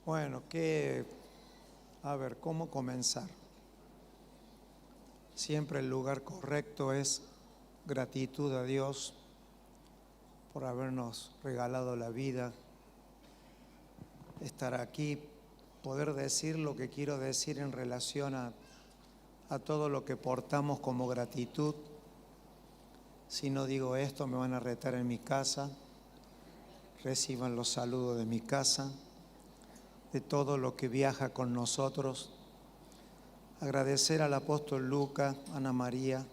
Bueno, ¿cómo comenzar? Siempre el lugar correcto es gratitud a Dios por habernos regalado la vida, estar aquí, poder decir lo que quiero decir en relación a todo lo que portamos como gratitud. Si no digo esto, me van a retar en mi casa. Reciban los saludos de mi casa, de todo lo que viaja con nosotros. Agradecer al apóstol Lucas, Ana María,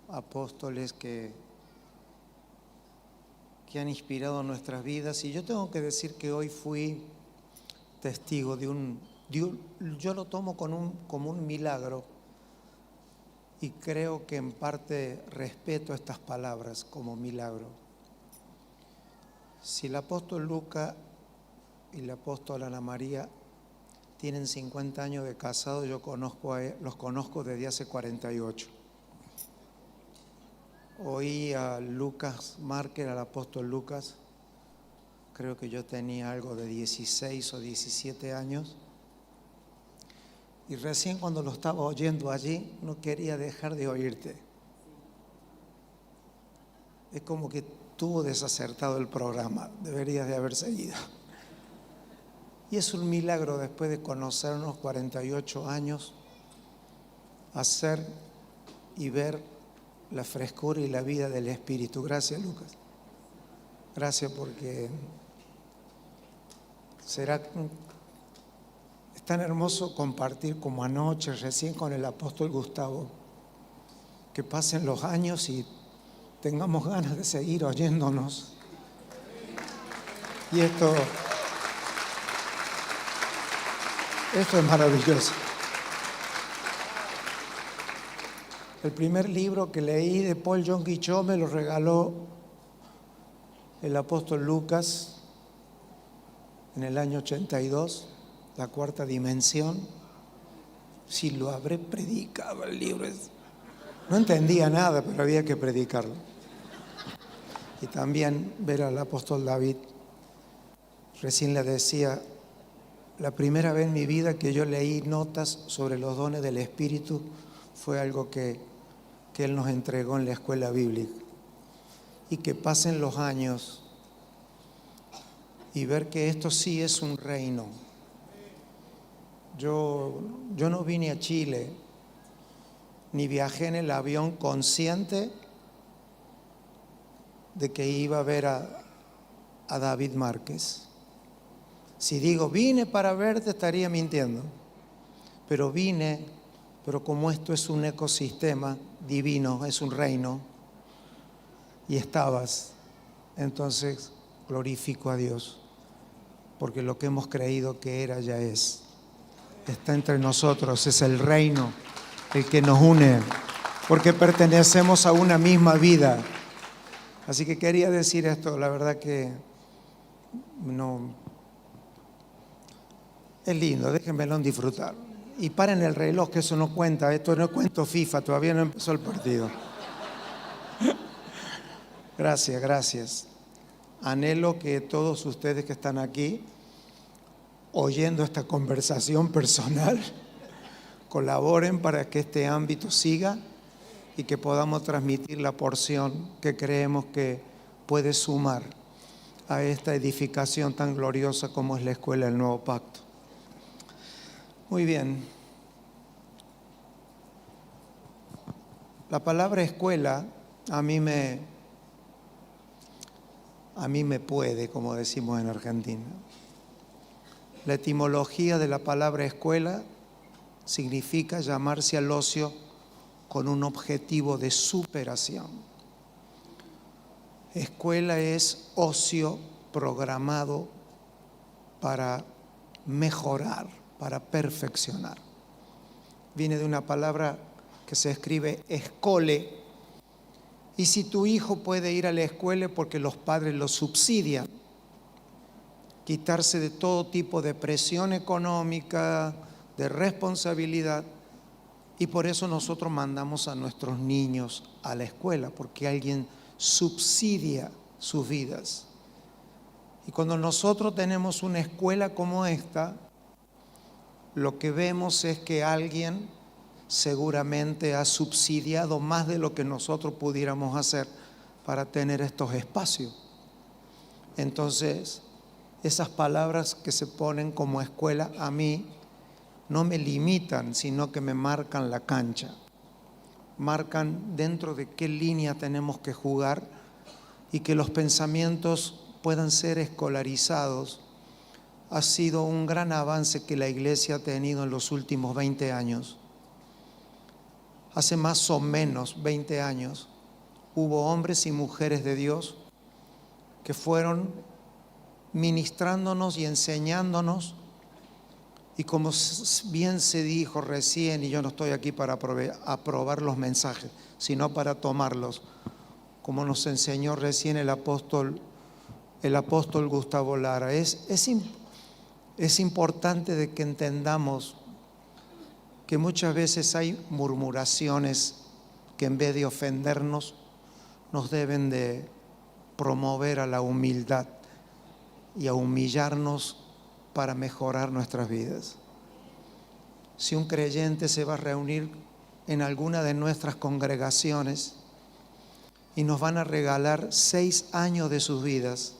apóstoles que han inspirado nuestras vidas. Y yo tengo que decir que hoy fui testigo yo lo tomo como un milagro, y creo que en parte respeto estas palabras como milagro. Si el apóstol Lucas y la apóstola Ana María tienen 50 años de casado, yo los conozco desde hace 48. Oí a Lucas Márquez, al apóstol Lucas, creo que yo tenía algo de 16 o 17 años, y recién cuando lo estaba oyendo allí no quería dejar de oírte. Es como que tuvo desacertado el programa, deberías de haber seguido. Y es un milagro, después de conocernos 48 años, hacer y ver la frescura y la vida del Espíritu. Gracias, Lucas. Gracias, porque es tan hermoso compartir como anoche recién con el apóstol Gustavo, que pasen los años y tengamos ganas de seguir oyéndonos. Y esto es maravilloso. El primer libro que leí de Paul Yonggi Cho me lo regaló el apóstol Lucas en el año 82, La Cuarta Dimensión. Si lo habré predicado el libro, no entendía nada, pero había que predicarlo. Y también ver al apóstol David. Recién le decía, la primera vez en mi vida que yo leí notas sobre los dones del Espíritu fue algo que Él nos entregó en la escuela bíblica. Y que pasen los años y ver que esto sí es un reino. Yo no vine a Chile, ni viajé en el avión consciente de que iba a ver a David Márquez. Si digo vine para verte, estaría mintiendo. Pero como esto es un ecosistema divino, es un reino, y estabas, entonces glorifico a Dios, porque lo que hemos creído que era ya es. Está entre nosotros, es el reino el que nos une, porque pertenecemos a una misma vida. Así que quería decir esto, la verdad que no es lindo, déjenmelo disfrutar. Y paren el reloj, que eso no cuenta, esto no cuento FIFA, todavía no empezó el partido. Gracias. Anhelo que todos ustedes que están aquí, oyendo esta conversación personal, colaboren para que este ámbito siga y que podamos transmitir la porción que creemos que puede sumar a esta edificación tan gloriosa como es la Escuela del Nuevo Pacto. Muy bien. La palabra escuela a mí me puede, como decimos en Argentina. La etimología de la palabra escuela significa llamarse al ocio con un objetivo de superación. Escuela es ocio programado para mejorar, para perfeccionar. Viene de una palabra que se escribe escole, y si tu hijo puede ir a la escuela porque los padres lo subsidian, quitarse de todo tipo de presión económica, de responsabilidad, y por eso nosotros mandamos a nuestros niños a la escuela, porque alguien subsidia sus vidas. Y cuando nosotros tenemos una escuela como esta, lo que vemos es que alguien seguramente ha subsidiado más de lo que nosotros pudiéramos hacer para tener estos espacios. Entonces, esas palabras que se ponen como escuela a mí no me limitan, sino que me marcan la cancha, marcan dentro de qué línea tenemos que jugar y que los pensamientos puedan ser escolarizados. Ha sido un gran avance que la iglesia ha tenido en los últimos 20 años. Hace más o menos 20 años hubo hombres y mujeres de Dios que fueron ministrándonos y enseñándonos, y como bien se dijo recién, y yo no estoy aquí para aprobar los mensajes, sino para tomarlos, como nos enseñó recién el apóstol Gustavo Lara. Es importante de que entendamos que muchas veces hay murmuraciones que en vez de ofendernos nos deben de promover a la humildad y a humillarnos para mejorar nuestras vidas. Si un creyente se va a reunir en alguna de nuestras congregaciones y nos van a regalar 6 años de sus vidas,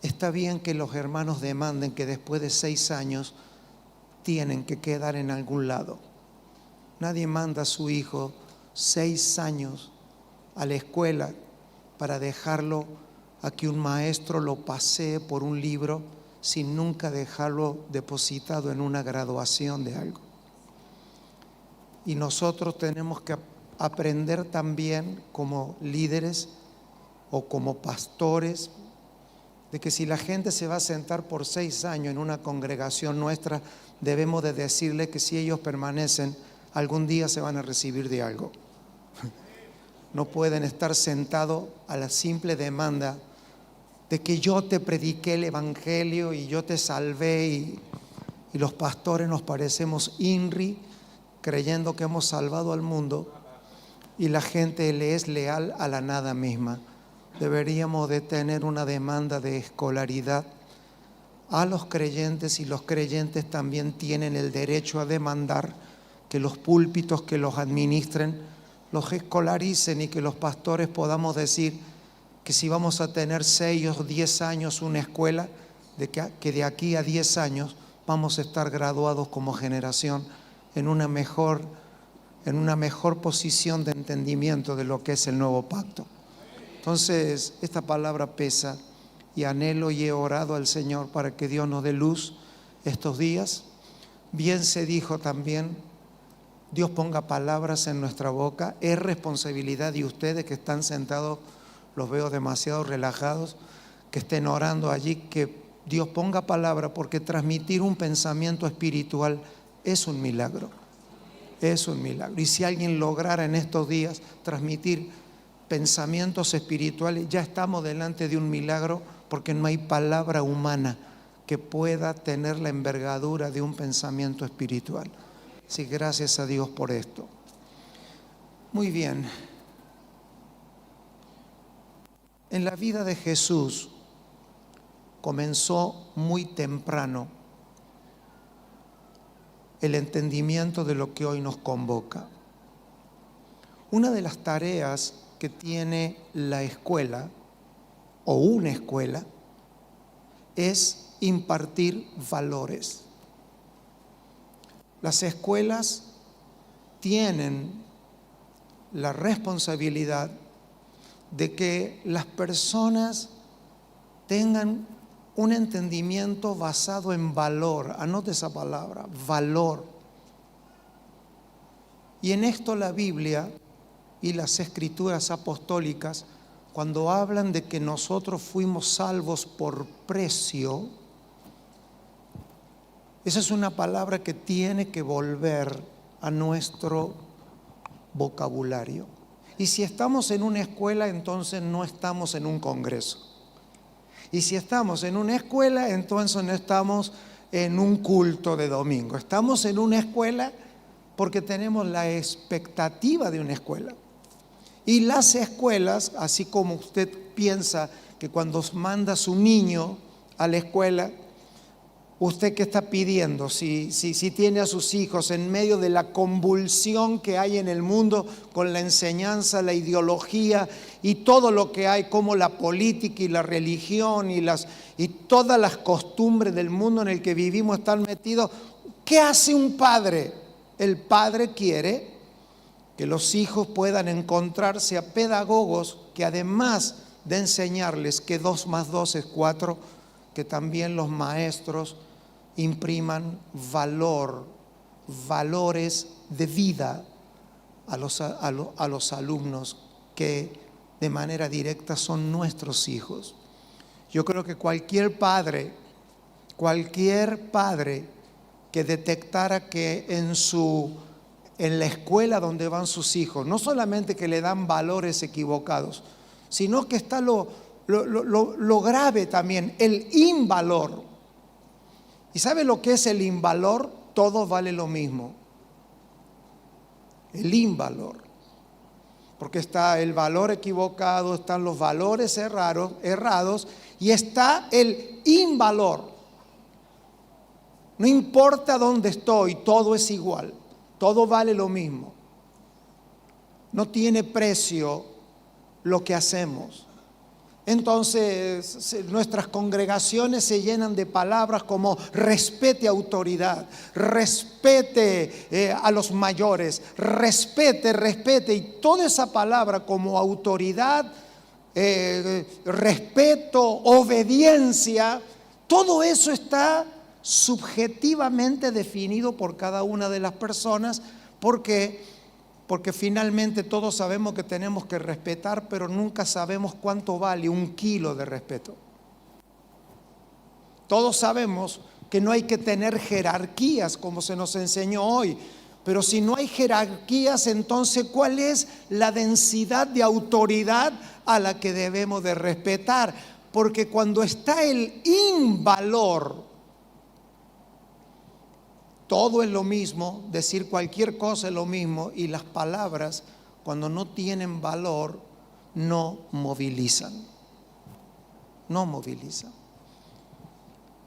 está bien que los hermanos demanden que después de 6 años tienen que quedar en algún lado. Nadie manda a su hijo 6 años a la escuela para dejarlo a que un maestro lo pasee por un libro sin nunca dejarlo depositado en una graduación de algo. Y nosotros tenemos que aprender también como líderes o como pastores, de que si la gente se va a sentar por 6 años en una congregación nuestra, debemos de decirle que si ellos permanecen, algún día se van a recibir de algo. No pueden estar sentados a la simple demanda de que yo te prediqué el evangelio y yo te salvé, y los pastores nos parecemos INRI creyendo que hemos salvado al mundo y la gente le es leal a la nada misma. Deberíamos de tener una demanda de escolaridad a los creyentes, y los creyentes también tienen el derecho a demandar que los púlpitos que los administren los escolaricen, y que los pastores podamos decir que si vamos a tener 6 o 10 años una escuela, que de aquí a 10 años vamos a estar graduados como generación en una mejor posición de entendimiento de lo que es el nuevo pacto. Entonces, esta palabra pesa, y anhelo y he orado al Señor para que Dios nos dé luz estos días. Bien se dijo también, Dios ponga palabras en nuestra boca. Es responsabilidad de ustedes que están sentados, los veo demasiado relajados, que estén orando allí, que Dios ponga palabra, porque transmitir un pensamiento espiritual es un milagro. Es un milagro. Y si alguien lograra en estos días transmitir pensamientos espirituales, ya estamos delante de un milagro, porque no hay palabra humana que pueda tener la envergadura de un pensamiento espiritual. Sí, gracias a Dios por esto. Muy bien. En la vida de Jesús comenzó muy temprano el entendimiento de lo que hoy nos convoca. Una de las tareas que tiene la escuela o una escuela es impartir valores. Las escuelas tienen la responsabilidad de que las personas tengan un entendimiento basado en valor. Anote esa palabra, valor. Y en esto la Biblia y las escrituras apostólicas, cuando hablan de que nosotros fuimos salvos por precio, esa es una palabra que tiene que volver a nuestro vocabulario. Y si estamos en una escuela, entonces no estamos en un congreso. Y si estamos en una escuela, entonces no estamos en un culto de domingo. Estamos en una escuela porque tenemos la expectativa de una escuela. Y las escuelas, así como usted piensa que cuando manda a su niño a la escuela, ¿Usted qué está pidiendo? Si tiene a sus hijos en medio de la convulsión que hay en el mundo con la enseñanza, la ideología y todo lo que hay, como la política y la religión y todas las costumbres del mundo en el que vivimos están metidos. ¿Qué hace un padre? El padre quiere que los hijos puedan encontrarse a pedagogos que, además de enseñarles que 2 más 2 es 4, que también los maestros impriman valores de vida a los alumnos que de manera directa son nuestros hijos. Yo creo que cualquier padre que detectara que en la escuela donde van sus hijos, no solamente que le dan valores equivocados, sino que está lo grave también, el invalor. ¿Y sabe lo que es el invalor? Todo vale lo mismo. El invalor. Porque está el valor equivocado, están los valores errados y está el invalor. No importa dónde estoy, todo es igual. Todo vale lo mismo. No tiene precio lo que hacemos. Entonces nuestras congregaciones se llenan de palabras como respete autoridad, respete a los mayores, respete, y toda esa palabra como autoridad, respeto, obediencia, todo eso está subjetivamente definido por cada una de las personas. Porque finalmente todos sabemos que tenemos que respetar, pero nunca sabemos cuánto vale 1 kilo de respeto. Todos sabemos que no hay que tener jerarquías como se nos enseñó hoy, pero si no hay jerarquías, entonces ¿cuál es la densidad de autoridad a la que debemos de respetar? Porque cuando está el invalor, todo es lo mismo, decir cualquier cosa es lo mismo, y las palabras, cuando no tienen valor, no movilizan. No movilizan.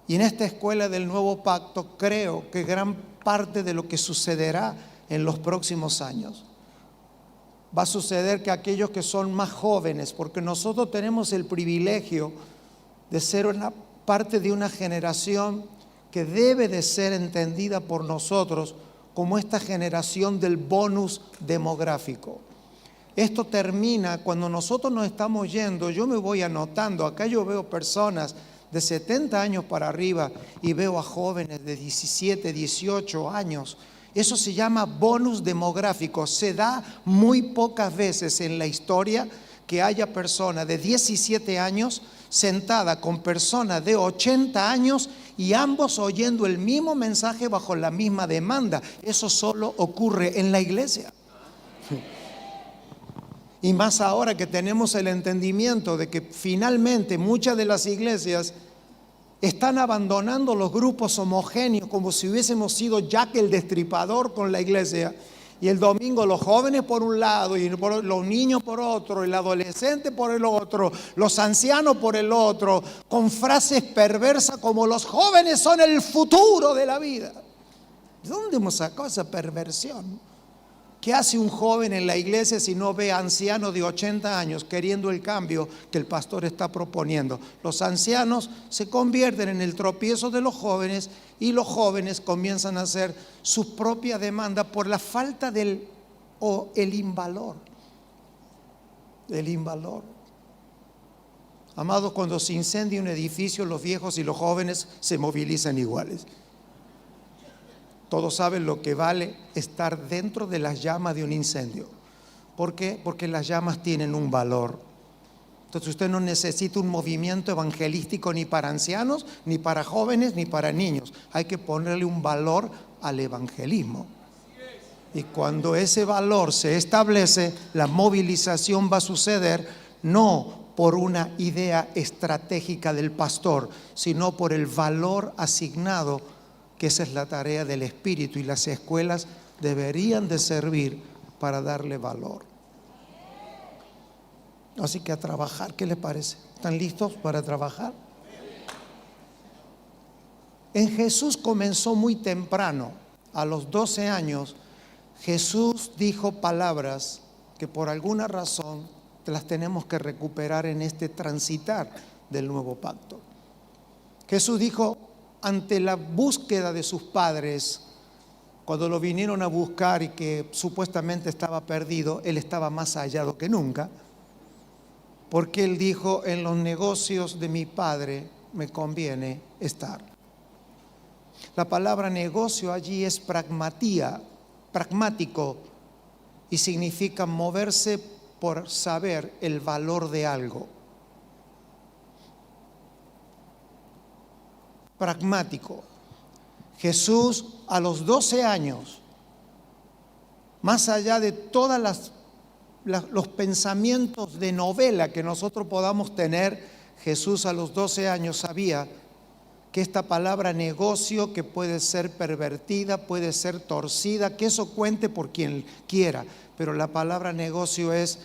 Y en esta escuela del nuevo pacto creo que gran parte de lo que sucederá en los próximos años va a suceder que aquellos que son más jóvenes, porque nosotros tenemos el privilegio de ser una parte de una generación que debe de ser entendida por nosotros como esta generación del bonus demográfico. Esto termina cuando nosotros nos estamos yendo. Yo me voy anotando, acá yo veo personas de 70 años para arriba y veo a jóvenes de 17, 18 años. Eso se llama bonus demográfico. Se da muy pocas veces en la historia que haya personas de 17 años sentada con personas de 80 años y ambos oyendo el mismo mensaje bajo la misma demanda. Eso solo ocurre en la iglesia. Y más ahora que tenemos el entendimiento de que finalmente muchas de las iglesias están abandonando los grupos homogéneos, como si hubiésemos sido Jack el Destripador con la iglesia. Y el domingo los jóvenes por un lado y los niños por otro, el adolescente por el otro, los ancianos por el otro, con frases perversas como los jóvenes son el futuro de la vida. ¿De dónde hemos sacado esa perversión? ¿Qué hace un joven en la iglesia si no ve a ancianos de 80 años queriendo el cambio que el pastor está proponiendo? Los ancianos se convierten en el tropiezo de los jóvenes y los jóvenes comienzan a hacer sus propias demandas por la falta el invalor. El invalor. Amados, cuando se incendia un edificio, los viejos y los jóvenes se movilizan iguales. Todos saben lo que vale estar dentro de las llamas de un incendio. ¿Por qué? Porque las llamas tienen un valor. Entonces usted no necesita un movimiento evangelístico ni para ancianos, ni para jóvenes, ni para niños. Hay que ponerle un valor al evangelismo. Y cuando ese valor se establece, la movilización va a suceder no por una idea estratégica del pastor, sino por el valor asignado, que esa es la tarea del Espíritu, y las escuelas deberían de servir para darle valor. Así que a trabajar, ¿qué les parece? ¿Están listos para trabajar? En Jesús comenzó muy temprano. A los 12 años, Jesús dijo palabras que por alguna razón las tenemos que recuperar en este transitar del nuevo pacto. Jesús dijo, ante la búsqueda de sus padres, cuando lo vinieron a buscar y que supuestamente estaba perdido, Él estaba más hallado que nunca, porque Él dijo, en los negocios de mi Padre me conviene estar. La palabra negocio allí es pragmatía, pragmático, y significa moverse por saber el valor de algo. Pragmático. Jesús a los 12 años, más allá de todas los pensamientos de novela que nosotros podamos tener, Jesús a los 12 años sabía que esta palabra negocio, que puede ser pervertida, puede ser torcida, que eso cuente por quien quiera, pero la palabra negocio es: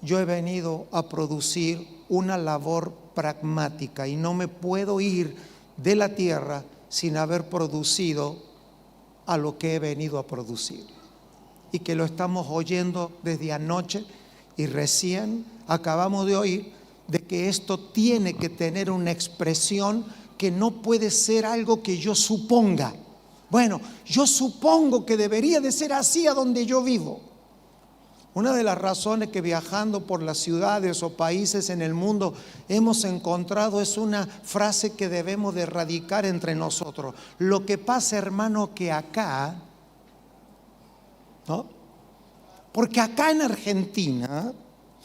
yo he venido a producir una labor pragmática y no me puedo ir de la tierra sin haber producido a lo que he venido a producir. Y que lo estamos oyendo desde anoche, y recién acabamos de oír de que esto tiene que tener una expresión que no puede ser algo que yo suponga. Bueno, yo supongo que debería de ser así a donde yo vivo. Una de las razones que viajando por las ciudades o países en el mundo hemos encontrado es una frase que debemos de erradicar entre nosotros. Lo que pasa, hermano, que acá, ¿no? Porque acá en Argentina,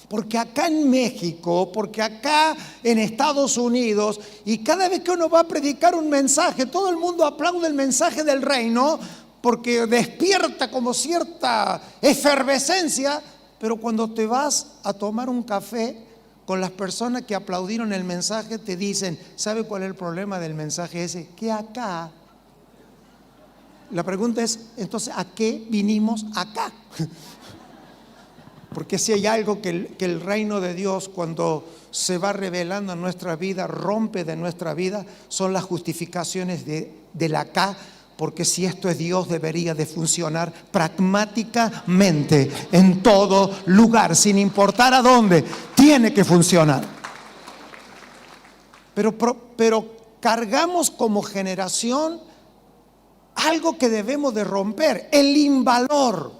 porque acá en México, porque acá en Estados Unidos, y cada vez que uno va a predicar un mensaje, todo el mundo aplaude el mensaje del reino, porque despierta como cierta efervescencia, pero cuando te vas a tomar un café con las personas que aplaudieron el mensaje, te dicen, ¿sabe cuál es el problema del mensaje ese? Que acá, la pregunta es, entonces, ¿a qué vinimos acá? Porque si hay algo que el reino de Dios, cuando se va revelando en nuestra vida, rompe de nuestra vida, son las justificaciones del acá. Porque si esto es Dios, debería de funcionar pragmáticamente en todo lugar, sin importar a dónde, tiene que funcionar. Pero cargamos como generación algo que debemos de romper, el invalor.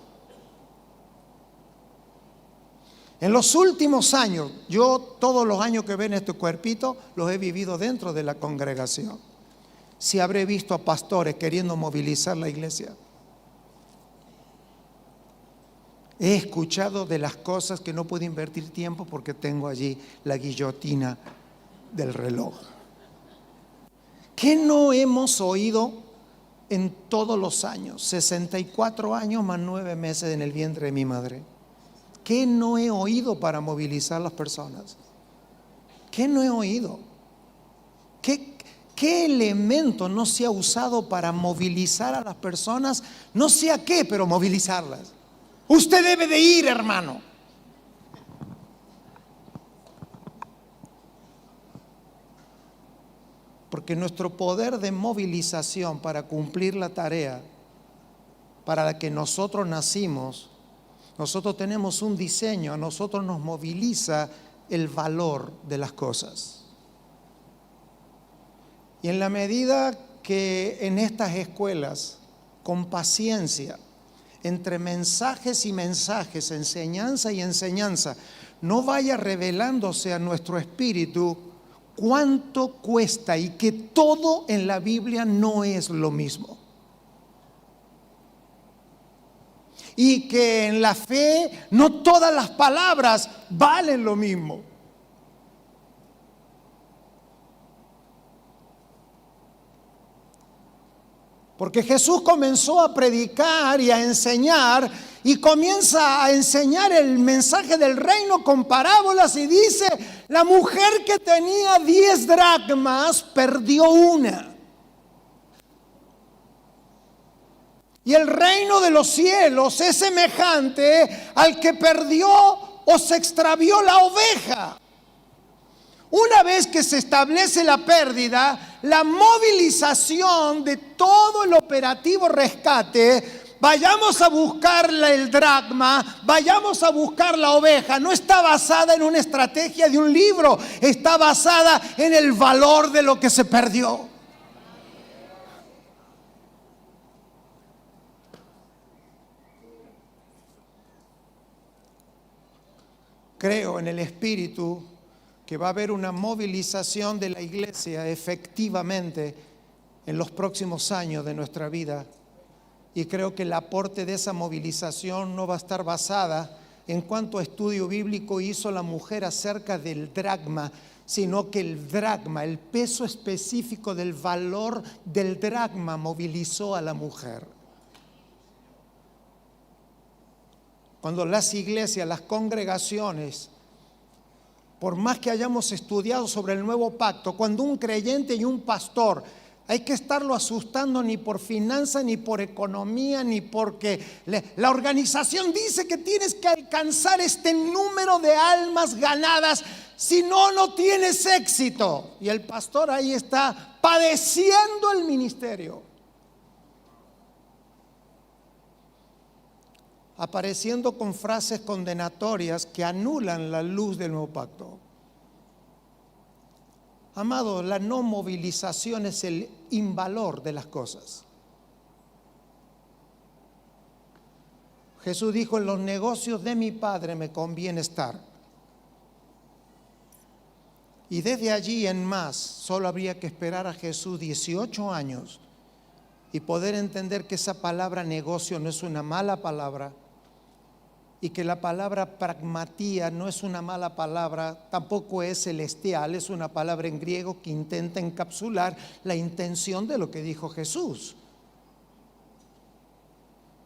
En los últimos años, yo todos los años que ven este cuerpito, los he vivido dentro de la congregación. Si habré visto a pastores queriendo movilizar la iglesia. He escuchado de las cosas que no puedo invertir tiempo porque tengo allí la guillotina del reloj. ¿Qué no hemos oído en todos los años? 64 años más 9 meses en el vientre de mi madre. ¿Qué no he oído para movilizar las personas? ¿Qué no he oído? ¿Qué elemento no se ha usado para movilizar a las personas? No sé a qué, pero movilizarlas. Usted debe de ir, hermano. Porque nuestro poder de movilización para cumplir la tarea para la que nosotros nacimos, nosotros tenemos un diseño, a nosotros nos moviliza el valor de las cosas. Y en la medida que en estas escuelas, con paciencia, entre mensajes y mensajes, enseñanza y enseñanza, no vaya revelándose a nuestro espíritu cuánto cuesta y que todo en la Biblia no es lo mismo. Y que en la fe no todas las palabras valen lo mismo. Porque Jesús comenzó a predicar y a enseñar, y comienza a enseñar el mensaje del reino con parábolas, y dice, la mujer que tenía 10 dracmas perdió una. Y el reino de los cielos es semejante al que perdió o se extravió la oveja. Una vez que se establece la pérdida, la movilización de todo el operativo rescate, vayamos a buscar el dracma, vayamos a buscar la oveja, no está basada en una estrategia de un libro, está basada en el valor de lo que se perdió. Creo en el Espíritu que va a haber una movilización de la iglesia efectivamente en los próximos años de nuestra vida. Y creo que el aporte de esa movilización no va a estar basada en cuánto estudio bíblico hizo la mujer acerca del dracma, sino que el dracma, el peso específico del valor del dracma movilizó a la mujer. Cuando las iglesias, las congregaciones, por más que hayamos estudiado sobre el nuevo pacto, cuando un creyente y un pastor, hay que estarlo asustando ni por finanzas, ni por economía, ni porque la organización dice que tienes que alcanzar este número de almas ganadas, si no, no tienes éxito. Y el pastor ahí está padeciendo el ministerio, apareciendo con frases condenatorias que anulan la luz del nuevo pacto. Amado, la no movilización es el invalor de las cosas. Jesús dijo: en los negocios de mi Padre me conviene estar. Y desde allí en más, solo habría que esperar a Jesús 18 años y poder entender que esa palabra negocio no es una mala palabra, y que la palabra pragmatía no es una mala palabra, tampoco es celestial, es una palabra en griego que intenta encapsular la intención de lo que dijo Jesús.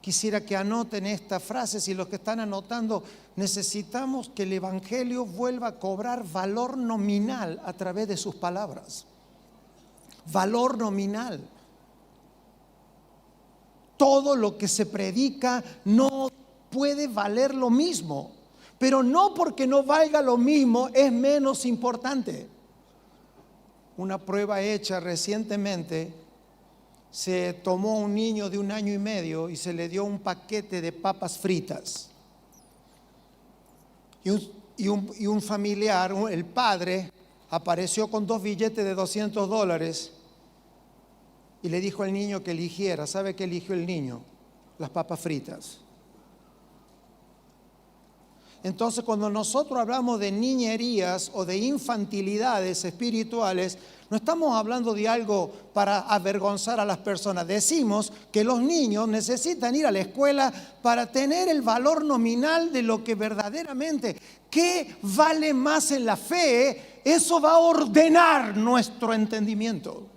Quisiera que anoten esta frase, si los que están anotando, necesitamos que el Evangelio vuelva a cobrar valor nominal a través de sus palabras. Valor nominal. Todo lo que se predica no puede valer lo mismo, pero no porque no valga lo mismo es menos importante. Una prueba hecha recientemente, se tomó un niño de 1 año y medio y se le dio un paquete de papas fritas, y un familiar, el padre, apareció con 2 billetes de $200 y le dijo al niño que eligiera. ¿Sabe qué eligió el niño? Las papas fritas. Entonces, cuando nosotros hablamos de niñerías o de infantilidades espirituales, no estamos hablando de algo para avergonzar a las personas. Decimos que los niños necesitan ir a la escuela para tener el valor nominal de lo que verdaderamente, ¿qué vale más en la fe? Eso va a ordenar nuestro entendimiento.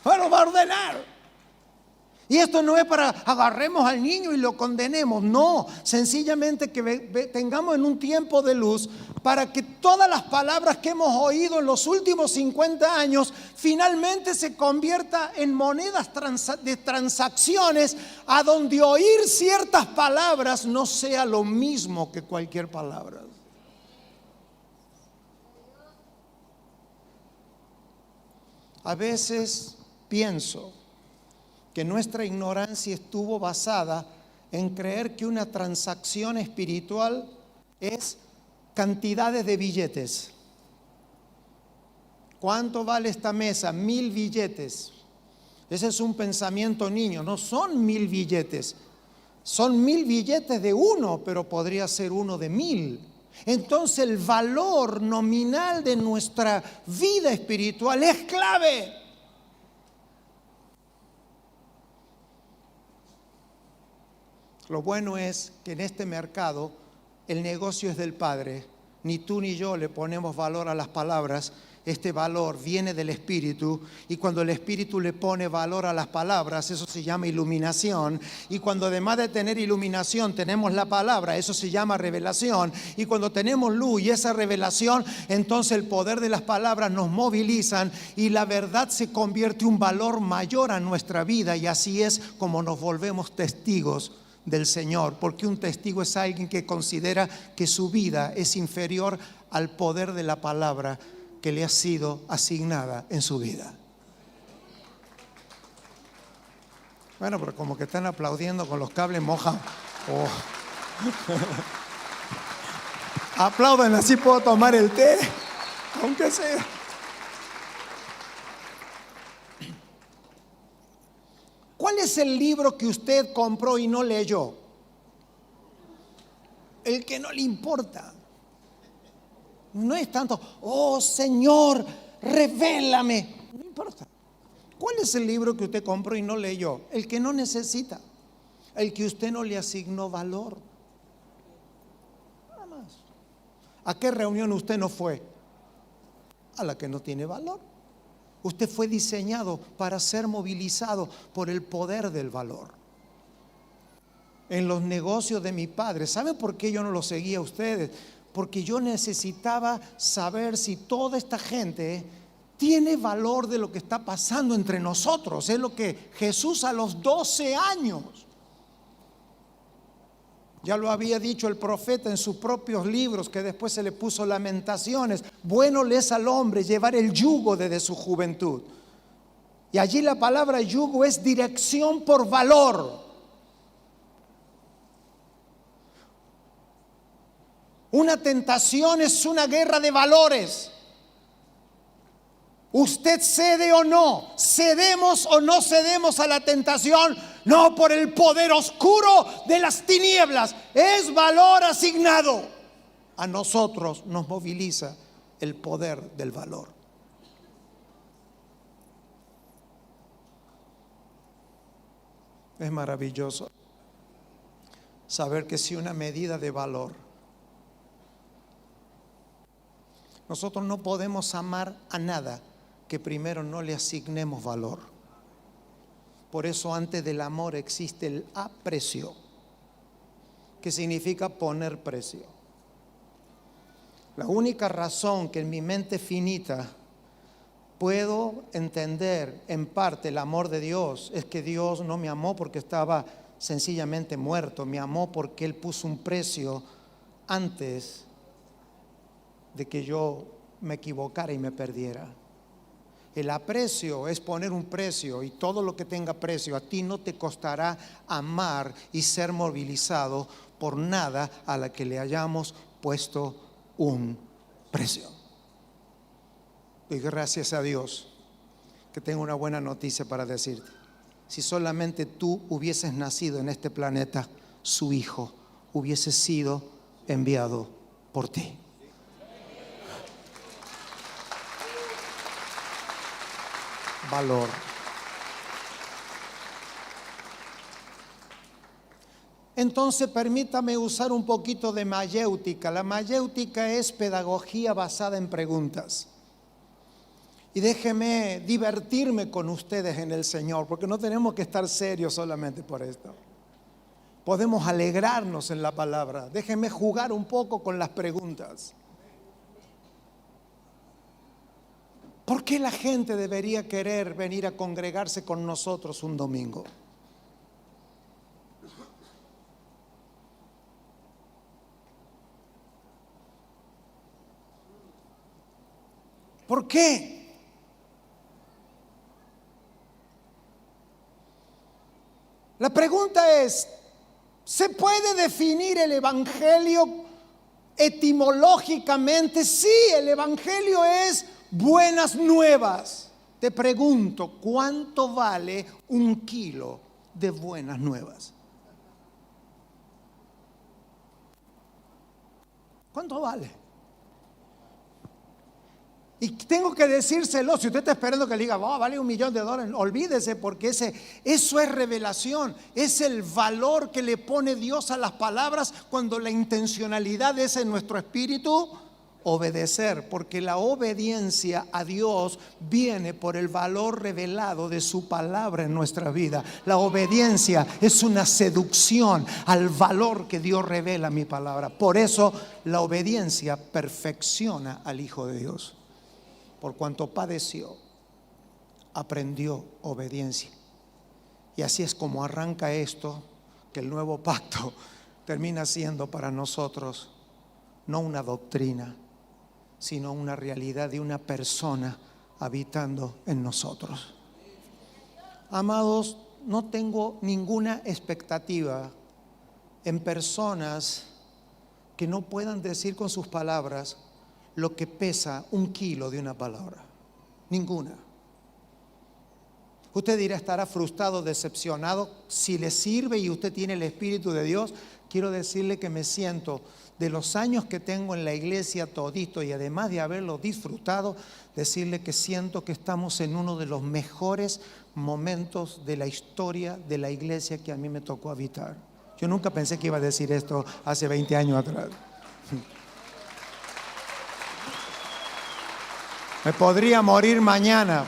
Bueno, va a ordenar. Y esto no es para agarremos al niño y lo condenemos, no, sencillamente que tengamos en un tiempo de luz para que todas las palabras que hemos oído en los últimos 50 años finalmente se convierta en monedas de transacciones, a donde oír ciertas palabras no sea lo mismo que cualquier palabra. A veces pienso que nuestra ignorancia estuvo basada en creer que una transacción espiritual es cantidades de billetes. ¿Cuánto vale esta mesa? 1000 billetes. Ese es un pensamiento niño. No son 1000 billetes. Son 1000 billetes de 1, pero podría ser 1 de 1000. Entonces el valor nominal de nuestra vida espiritual es clave. Lo bueno es que en este mercado el negocio es del Padre. Ni tú ni yo le ponemos valor a las palabras. Este valor viene del Espíritu, y cuando el Espíritu le pone valor a las palabras, eso se llama iluminación. Y cuando además de tener iluminación tenemos la palabra, eso se llama revelación. Y cuando tenemos luz y esa revelación, entonces el poder de las palabras nos movilizan y la verdad se convierte en un valor mayor a nuestra vida, y así es como nos volvemos testigos del Señor, porque un testigo es alguien que considera que su vida es inferior al poder de la palabra. que le ha sido asignada en su vida. Bueno, pero como que están aplaudiendo con los cables mojados. Oh. Aplaudan, así puedo tomar el té, aunque sea. ¿Cuál es el libro que usted compró y no leyó? El que no le importa. No es tanto, oh Señor, revélame. No importa. ¿Cuál es el libro que usted compró y no leyó? El que no necesita, el que usted no le asignó valor. Nada más. ¿A qué reunión usted no fue? A la que no tiene valor. Usted fue diseñado para ser movilizado por el poder del valor. En los negocios de mi padre, ¿saben por qué yo no lo seguía a ustedes? Porque yo necesitaba saber si toda esta gente tiene valor de lo que está pasando entre nosotros. Es lo que Jesús a los 12 años, ya lo había dicho el profeta en sus propios libros, que después se le puso Lamentaciones. Bueno le es al hombre llevar el yugo desde su juventud. Y allí la palabra yugo es dirección por valor. Una tentación es una guerra de valores. ¿Usted cede o no? ¿Cedemos o no cedemos a la tentación? No, por el poder oscuro de las tinieblas. Es valor asignado. A nosotros nos moviliza el poder del valor. Es maravilloso saber que si una medida de valor, nosotros no podemos amar a nada que primero no le asignemos valor. Por eso antes del amor existe el aprecio, que significa poner precio. La única razón que en mi mente finita puedo entender en parte el amor de Dios es que Dios no me amó porque estaba sencillamente muerto, me amó porque Él puso un precio antes de que yo me equivocara y me perdiera. El aprecio es poner un precio, y todo lo que tenga precio a ti no te costará amar y ser movilizado por nada a la que le hayamos puesto un precio. Y gracias a Dios que tengo una buena noticia para decirte. Si solamente tú hubieses nacido en este planeta, su hijo hubiese sido enviado por ti. Valor. Entonces permítame usar un poquito de mayéutica. La mayéutica es pedagogía basada en preguntas. Y déjeme divertirme con ustedes en el Señor, porque no tenemos que estar serios solamente por esto. Podemos alegrarnos en la palabra. Déjeme jugar un poco con las preguntas. ¿Por qué la gente debería querer venir a congregarse con nosotros un domingo? ¿Por qué? La pregunta es, ¿se puede definir el evangelio etimológicamente? Sí, el evangelio es buenas nuevas. Te pregunto, ¿cuánto vale un kilo de buenas nuevas? ¿Cuánto vale? Y tengo que decírselo, si usted está esperando que le diga, oh, vale $1.000.000, olvídese, porque eso es revelación, es el valor que le pone Dios a las palabras cuando la intencionalidad es en nuestro espíritu obedecer, porque la obediencia a Dios viene por el valor revelado de su palabra en nuestra vida. La obediencia es una seducción al valor que Dios revela en mi palabra. Por eso la obediencia perfecciona al Hijo de Dios. Por cuanto padeció, aprendió obediencia. Y así es como arranca esto, que el nuevo pacto termina siendo para nosotros no una doctrina, sino una realidad de una persona habitando en nosotros. Amados, no tengo ninguna expectativa en personas que no puedan decir con sus palabras lo que pesa 1 kilo de una palabra. Ninguna. Usted dirá, estará frustrado, decepcionado. Si le sirve y usted tiene el Espíritu de Dios, quiero decirle que me siento, de los años que tengo en la iglesia todito, y además de haberlo disfrutado, decirle que siento que estamos en uno de los mejores momentos de la historia de la iglesia que a mí me tocó habitar. Yo nunca pensé que iba a decir esto hace 20 años atrás. Me podría morir mañana,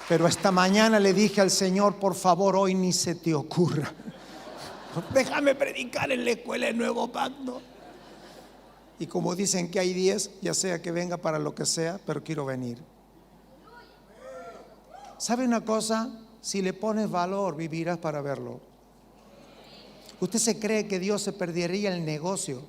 pero esta mañana le dije al Señor, por favor, hoy ni se te ocurra. Déjame predicar en la escuela del Nuevo Pacto. Y como dicen que hay 10, ya sea que venga para lo que sea, pero quiero venir. ¿Sabe una cosa? Si le pones valor, vivirás para verlo. ¿Usted se cree que Dios se perdería el negocio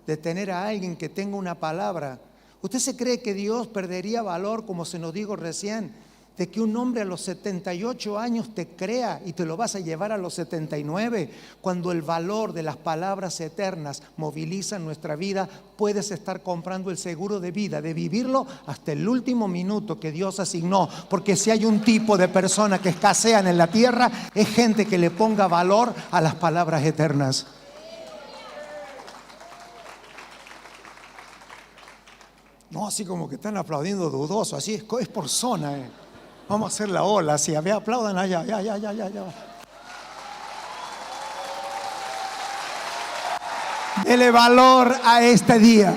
de tener a alguien que tenga una palabra? ¿Usted se cree que Dios perdería valor, como se nos dijo recién, de que un hombre a los 78 años te crea y te lo vas a llevar a los 79? Cuando el valor de las palabras eternas moviliza nuestra vida, puedes estar comprando el seguro de vida, de vivirlo hasta el último minuto que Dios asignó. Porque si hay un tipo de personas que escasean en la tierra, es gente que le ponga valor a las palabras eternas. No, así como que están aplaudiendo dudoso, así es por zona. Vamos a hacer la ola, así, a ver, aplaudan allá, ya. Dele valor a este día.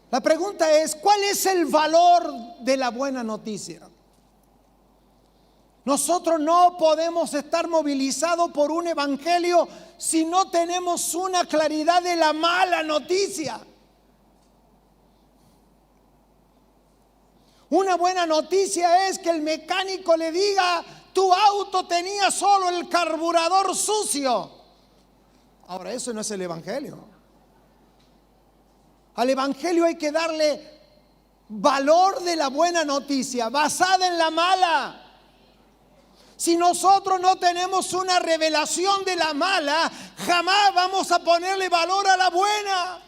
La pregunta es, ¿cuál es el valor de la buena noticia? Nosotros no podemos estar movilizados por un evangelio si no tenemos una claridad de la mala noticia. Una buena noticia es que el mecánico le diga, tu auto tenía solo el carburador sucio. Ahora, eso no es el evangelio. Al evangelio hay que darle valor de la buena noticia basada en la mala. Si nosotros no tenemos una revelación de la mala, jamás vamos a ponerle valor a la buena.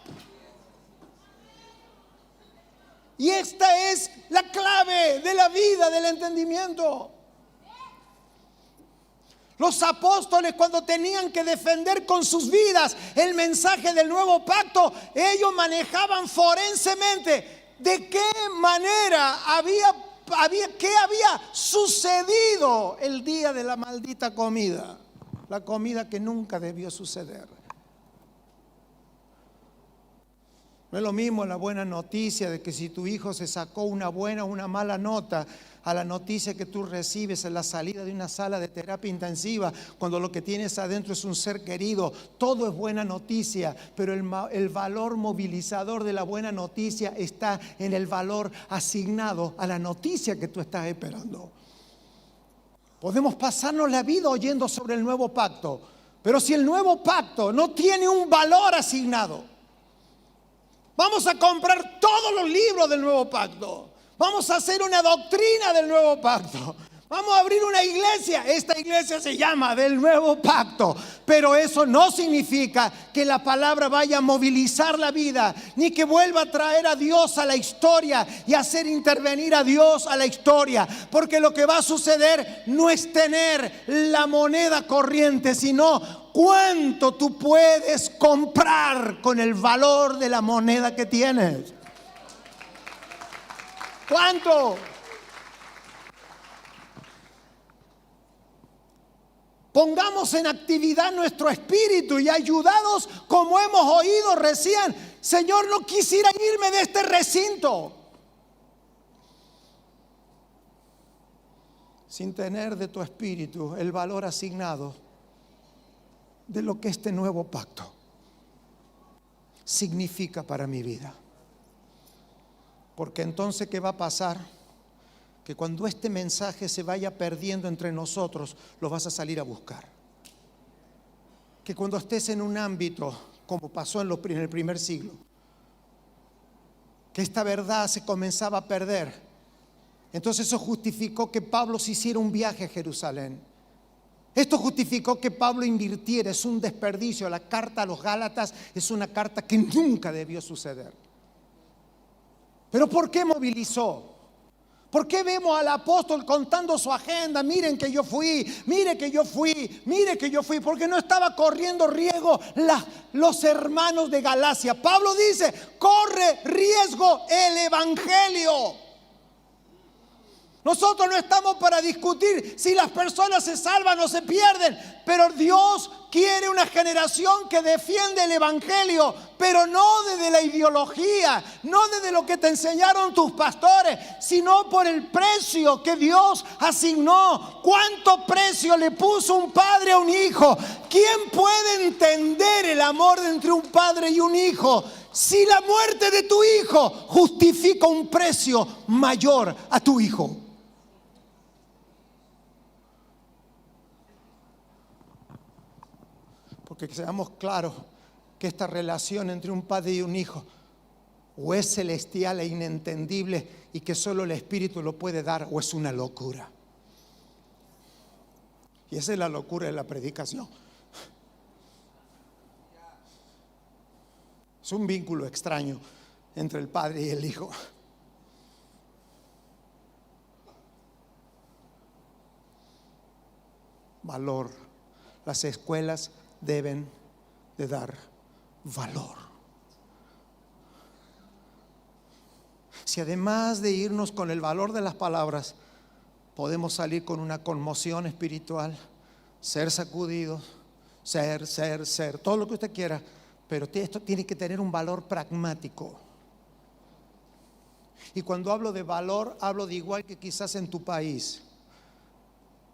Y esta es la clave de la vida, del entendimiento. Los apóstoles, cuando tenían que defender con sus vidas el mensaje del nuevo pacto, ellos manejaban forensemente de qué manera qué había sucedido el día de la maldita comida, la comida que nunca debió suceder. No es lo mismo la buena noticia de que si tu hijo se sacó una buena o una mala nota, a la noticia que tú recibes en la salida de una sala de terapia intensiva, cuando lo que tienes adentro es un ser querido. Todo es buena noticia, pero el valor movilizador de la buena noticia está en el valor asignado a la noticia que tú estás esperando. Podemos pasarnos la vida oyendo sobre el nuevo pacto, pero si el nuevo pacto no tiene un valor asignado, vamos a comprar todos los libros del nuevo pacto. Vamos a hacer una doctrina del nuevo pacto. Vamos a abrir una iglesia. Esta iglesia se llama del nuevo pacto. Pero eso no significa que la palabra vaya a movilizar la vida, ni que vuelva a traer a Dios a la historia y hacer intervenir a Dios a la historia. Porque lo que va a suceder no es tener la moneda corriente, sino cuánto tú puedes comprar con el valor de la moneda que tienes. ¿Cuánto? Pongamos en actividad nuestro espíritu y ayudados como hemos oído recién. Señor, no quisiera irme de este recinto sin tener de tu espíritu el valor asignado de lo que este nuevo pacto significa para mi vida. Porque entonces, ¿qué va a pasar? Que cuando este mensaje se vaya perdiendo entre nosotros, lo vas a salir a buscar. Que cuando estés en un ámbito como pasó en el primer siglo, que esta verdad se comenzaba a perder. Entonces eso justificó que Pablo se hiciera un viaje a Jerusalén. Esto justificó que Pablo invirtiera. Es un desperdicio. La carta a los Gálatas es una carta que nunca debió suceder. ¿Pero por qué movilizó? ¿Por qué vemos al apóstol contando su agenda? Miren que yo fui, mire que yo fui, mire que yo fui. Porque no estaba corriendo riesgo los hermanos de Galacia. Pablo dice, corre riesgo el evangelio. Nosotros no estamos para discutir si las personas se salvan o se pierden, pero Dios quiere una generación que defiende el evangelio, pero no desde la ideología, no desde lo que te enseñaron tus pastores, sino por el precio que Dios asignó. ¿Cuánto precio le puso un padre a un hijo? ¿Quién puede entender el amor entre un padre y un hijo si la muerte de tu hijo justifica un precio mayor a tu hijo? Porque seamos claros que esta relación entre un padre y un hijo o es celestial e inentendible y que solo el Espíritu lo puede dar, o es una locura. Y esa es la locura de la predicación. Es un vínculo extraño entre el padre y el hijo. Valor. Las escuelas deben de dar valor. Si además de irnos con el valor de las palabras, podemos salir con una conmoción espiritual, ser sacudidos, ser, todo lo que usted quiera, pero esto tiene que tener un valor pragmático. Y cuando hablo de valor, hablo de igual que quizás en tu país.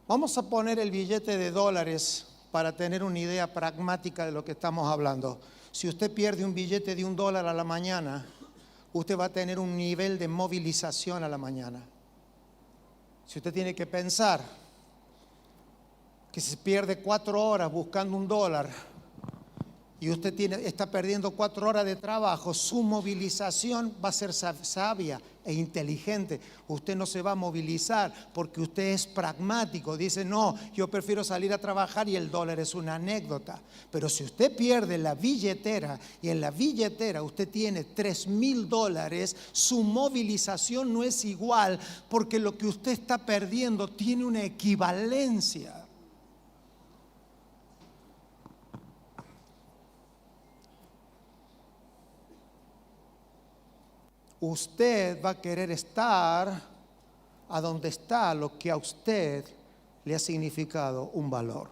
Vamos a poner el billete de dólares para tener una idea pragmática de lo que estamos hablando. Si usted pierde un billete de $1 a la mañana, usted va a tener un nivel de movilización a la mañana. Si usted tiene que pensar que se pierde 4 horas buscando $1 y usted está perdiendo 4 horas de trabajo, su movilización va a ser sabia e inteligente. Usted no se va a movilizar porque usted es pragmático. Dice, no, yo prefiero salir a trabajar y el dólar es una anécdota. Pero si usted pierde la billetera y en la billetera usted tiene $3,000, su movilización no es igual, porque lo que usted está perdiendo tiene una equivalencia. Usted va a querer estar a donde está lo que a usted le ha significado un valor.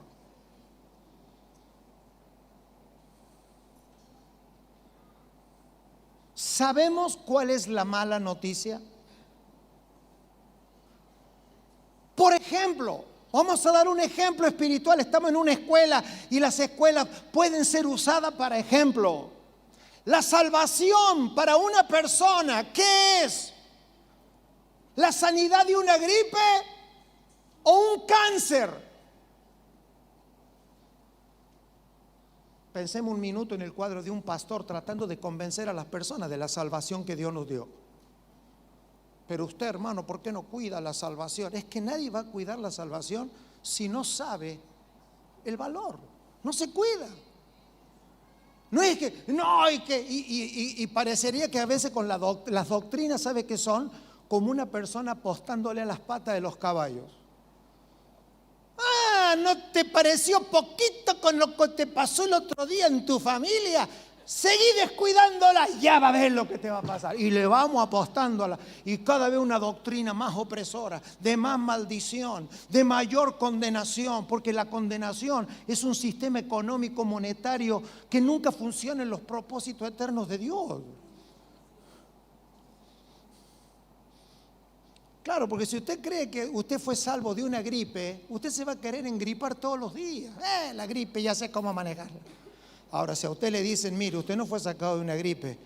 ¿Sabemos cuál es la mala noticia? Por ejemplo, vamos a dar un ejemplo espiritual. Estamos en una escuela y las escuelas pueden ser usadas para ejemplo. La salvación para una persona, ¿qué es? ¿La sanidad de una gripe o un cáncer? Pensemos un minuto en el cuadro de un pastor tratando de convencer a las personas de la salvación que Dios nos dio. Pero usted, hermano, ¿por qué no cuida la salvación? Es que nadie va a cuidar la salvación si no sabe el valor. No se cuida. No es que, no, y parecería que a veces con las doctrinas, ¿sabe qué son? Como una persona apostándole a las patas de los caballos. ¿No te pareció poquito con lo que te pasó el otro día en tu familia? Seguí descuidándola, ya va a ver lo que te va a pasar. Y le vamos apostando y cada vez una doctrina más opresora, de más maldición, de mayor condenación, porque la condenación es un sistema económico monetario que nunca funciona en los propósitos eternos de Dios. Claro, porque si usted cree que usted fue salvo de una gripe, usted se va a querer engripar todos los días. La gripe, ya sé cómo manejarla. Ahora, si a usted le dicen, mire, usted no fue sacado de una gripe,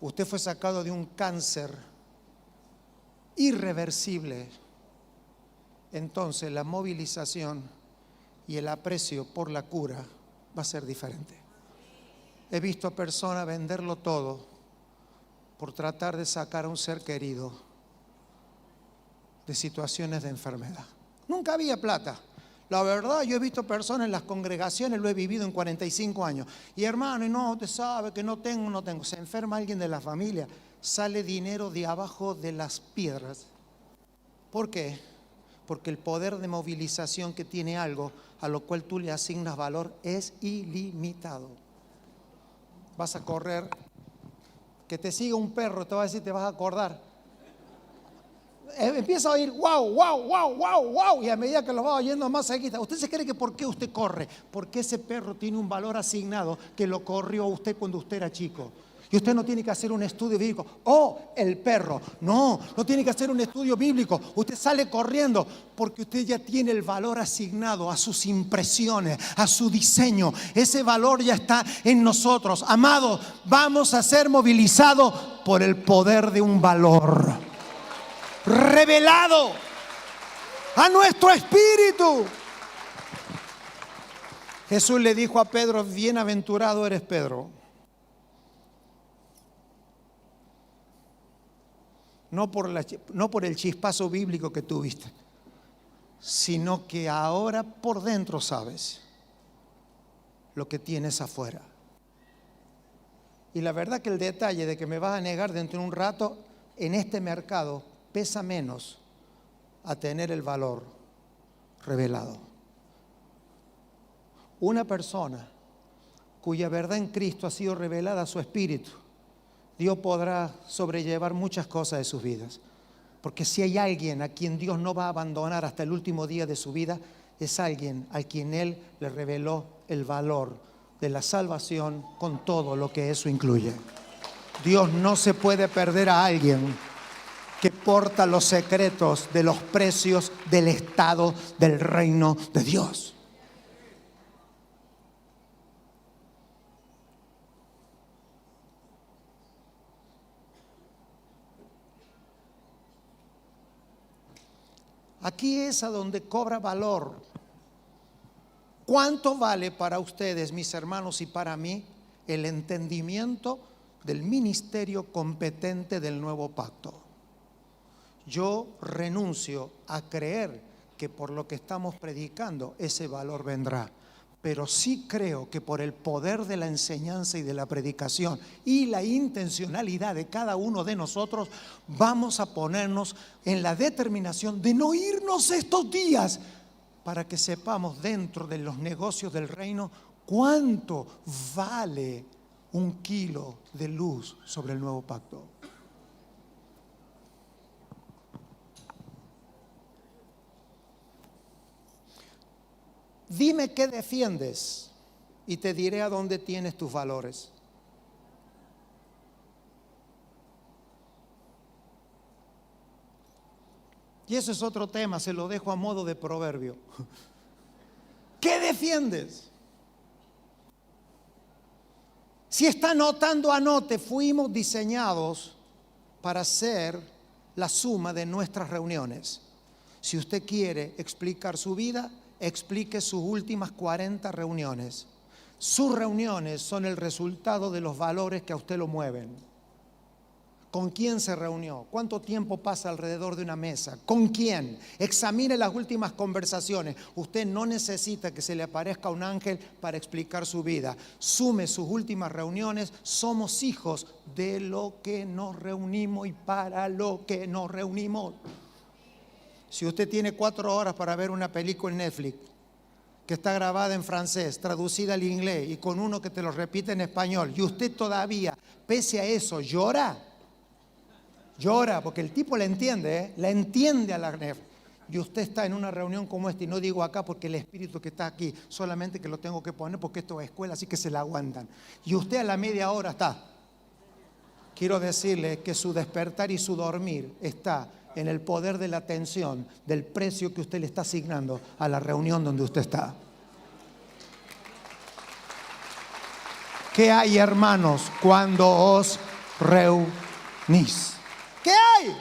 usted fue sacado de un cáncer irreversible, entonces la movilización y el aprecio por la cura va a ser diferente. He visto a personas venderlo todo por tratar de sacar a un ser querido de situaciones de enfermedad. Nunca había plata. La verdad, yo he visto personas en las congregaciones, lo he vivido en 45 años. Y hermano, y no, usted sabe que no tengo. Se enferma alguien de la familia, sale dinero de abajo de las piedras. ¿Por qué? Porque el poder de movilización que tiene algo a lo cual tú le asignas valor es ilimitado. Vas a correr, que te siga un perro, te va a decir, te vas a acordar. Empieza a oír wow, wow, wow, wow, wow, y a medida que lo va oyendo más seguida, ¿usted se cree que por qué usted corre? Porque ese perro tiene un valor asignado que lo corrió usted cuando usted era chico. Y usted no tiene que hacer un estudio bíblico. Oh, el perro. No tiene que hacer un estudio bíblico. Usted sale corriendo porque usted ya tiene el valor asignado a sus impresiones, a su diseño. Ese valor ya está en nosotros. Amados, vamos a ser movilizados por el poder de un valor revelado a nuestro espíritu. Jesús le dijo a Pedro, bienaventurado eres Pedro. No por el chispazo bíblico que tuviste, sino que ahora por dentro sabes lo que tienes afuera. Y la verdad que el detalle de que me vas a negar dentro de un rato en este mercado pesa menos a tener el valor revelado. Una persona cuya verdad en Cristo ha sido revelada a su espíritu, Dios podrá sobrellevar muchas cosas de sus vidas. Porque si hay alguien a quien Dios no va a abandonar hasta el último día de su vida, es alguien a quien Él le reveló el valor de la salvación con todo lo que eso incluye. Dios no se puede perder a alguien que porta los secretos de los precios del estado del reino de Dios. Aquí es a donde cobra valor. ¿Cuánto vale para ustedes, mis hermanos, y para mí el entendimiento del ministerio competente del nuevo pacto? Yo renuncio a creer que por lo que estamos predicando ese valor vendrá. Pero sí creo que por el poder de la enseñanza y de la predicación y la intencionalidad de cada uno de nosotros, vamos a ponernos en la determinación de no irnos estos días para que sepamos dentro de los negocios del reino cuánto vale un kilo de luz sobre el nuevo pacto. Dime qué defiendes y te diré a dónde tienes tus valores. Y eso es otro tema, se lo dejo a modo de proverbio. ¿Qué defiendes? Si está anotando, anote. Fuimos diseñados para ser la suma de nuestras reuniones. Si usted quiere explicar su vida, explique sus últimas 40 reuniones. Sus reuniones son el resultado de los valores que a usted lo mueven. ¿Con quién se reunió? ¿Cuánto tiempo pasa alrededor de una mesa? ¿Con quién? Examine las últimas conversaciones. Usted no necesita que se le aparezca un ángel para explicar su vida. Sume sus últimas reuniones. Somos hijos de lo que nos reunimos y para lo que nos reunimos. Si usted tiene 4 horas para ver una película en Netflix que está grabada en francés, traducida al inglés y con uno que te lo repite en español, y usted todavía, pese a eso, llora porque el tipo la entiende, la entiende a la Netflix, y usted está en una reunión como esta, y no digo acá porque el espíritu que está aquí, solamente que lo tengo que poner porque esto es escuela, así que se la aguantan, y usted a la media hora está. Quiero decirle que su despertar y su dormir está en el poder de la atención, del precio que usted le está asignando a la reunión donde usted está. ¿Qué hay, hermanos, cuando os reunís? ¿Qué hay?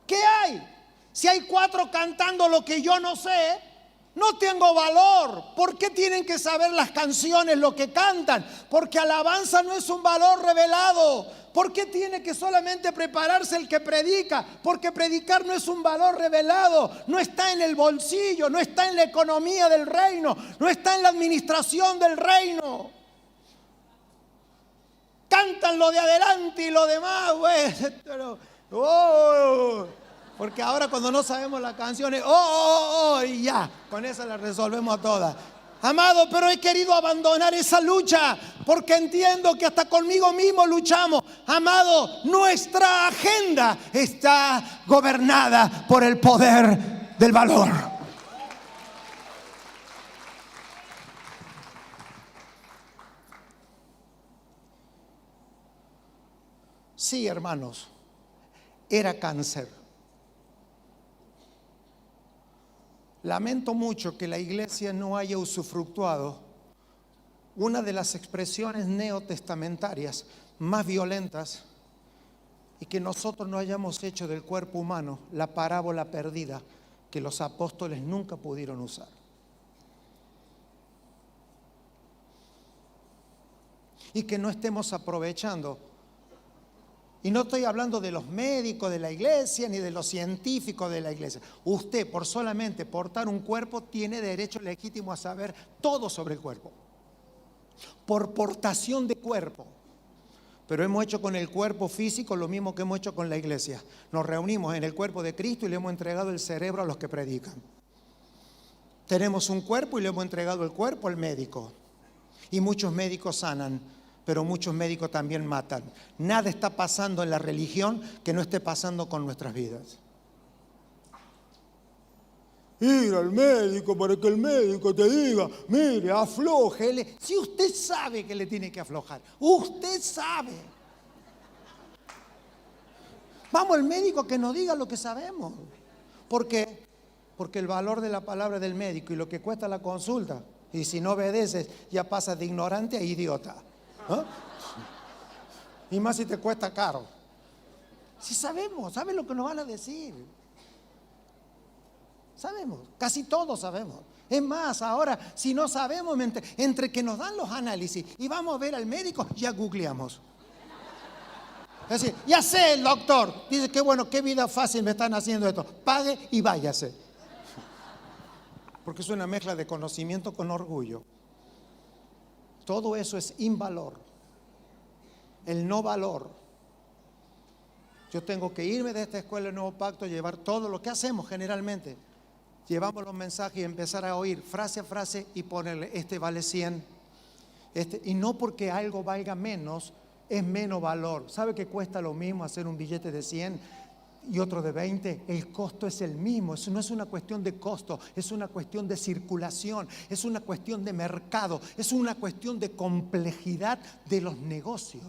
¿Qué hay? Si hay 4 cantando lo que yo no sé, No tengo valor. ¿Por qué tienen que saber las canciones, lo que cantan? Porque alabanza no es un valor revelado. ¿Por qué tiene que solamente prepararse el que predica? Porque predicar no es un valor revelado. No está en el bolsillo, no está en la economía del reino, no está en la administración del reino. Cantan lo de adelante y lo demás, güey. Porque ahora cuando no sabemos las canciones, y ya, con esa la resolvemos todas. Amado, pero he querido abandonar esa lucha porque entiendo que hasta conmigo mismo luchamos. Amado, nuestra agenda está gobernada por el poder del valor. Sí, hermanos, era cáncer. Lamento mucho que la iglesia no haya usufructuado una de las expresiones neotestamentarias más violentas y que nosotros no hayamos hecho del cuerpo humano la parábola perdida que los apóstoles nunca pudieron usar. Y que no estemos aprovechando. Y no estoy hablando de los médicos de la iglesia ni de los científicos de la iglesia. Usted, por solamente portar un cuerpo, tiene derecho legítimo a saber todo sobre el cuerpo. Por portación de cuerpo. Pero hemos hecho con el cuerpo físico lo mismo que hemos hecho con la iglesia. Nos reunimos en el cuerpo de Cristo y le hemos entregado el cerebro a los que predican. Tenemos un cuerpo y le hemos entregado el cuerpo al médico. Y muchos médicos sanan, pero muchos médicos también matan. Nada está pasando en la religión que no esté pasando con nuestras vidas. Ir al médico para que el médico te diga, mire, aflójele. Si usted sabe que le tiene que aflojar, usted sabe. Vamos al médico que nos diga lo que sabemos. ¿Por qué? Porque el valor de la palabra del médico y lo que cuesta la consulta, y si no obedeces, ya pasas de ignorante a idiota. ¿Ah? Y más si te cuesta caro. Si sabemos, ¿sabes lo que nos van a decir? Sabemos, casi todos sabemos. Es más, ahora si no sabemos, entre que nos dan los análisis y vamos a ver al médico, ya googleamos. Es decir, ya sé, el doctor dice que bueno, qué vida fácil me están haciendo esto. Pague y váyase. Porque es una mezcla de conocimiento con orgullo. Todo eso es invalor. El no valor. Yo tengo que irme de esta escuela del Nuevo Pacto, llevar todo lo que hacemos generalmente. Llevamos los mensajes y empezar a oír frase a frase y ponerle, este vale 100. Y no porque algo valga menos, es menos valor. ¿Sabe que cuesta lo mismo hacer un billete de 100 y otro de 20? El costo es el mismo. Eso no es una cuestión de costo, es una cuestión de circulación, es una cuestión de mercado, es una cuestión de complejidad de los negocios.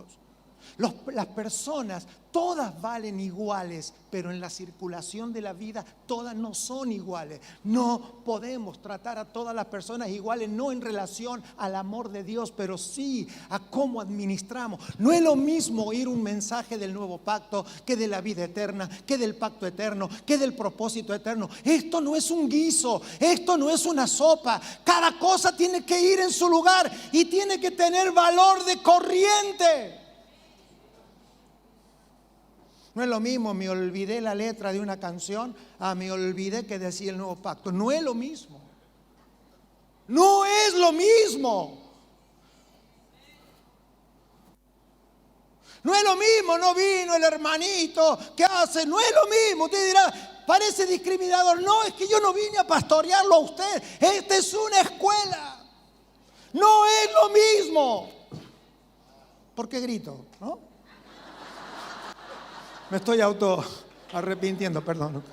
Las personas, todas valen iguales, pero en la circulación de la vida todas no son iguales. No podemos tratar a todas las personas iguales, no en relación al amor de Dios, pero sí a cómo administramos. No es lo mismo oír un mensaje del nuevo pacto que de la vida eterna, que del pacto eterno, que del propósito eterno. Esto no es un guiso, esto no es una sopa. Cada cosa tiene que ir en su lugar y tiene que tener valor de corriente. No es lo mismo, me olvidé la letra de una canción, me olvidé que decía el nuevo pacto. No es lo mismo. No es lo mismo. No es lo mismo, no vino el hermanito, ¿qué hace? No es lo mismo. Usted dirá, parece discriminador. No, es que yo no vine a pastorearlo a usted. Esta es una escuela. No es lo mismo. ¿Por qué grito? ¿No? Me estoy arrepintiendo, perdón.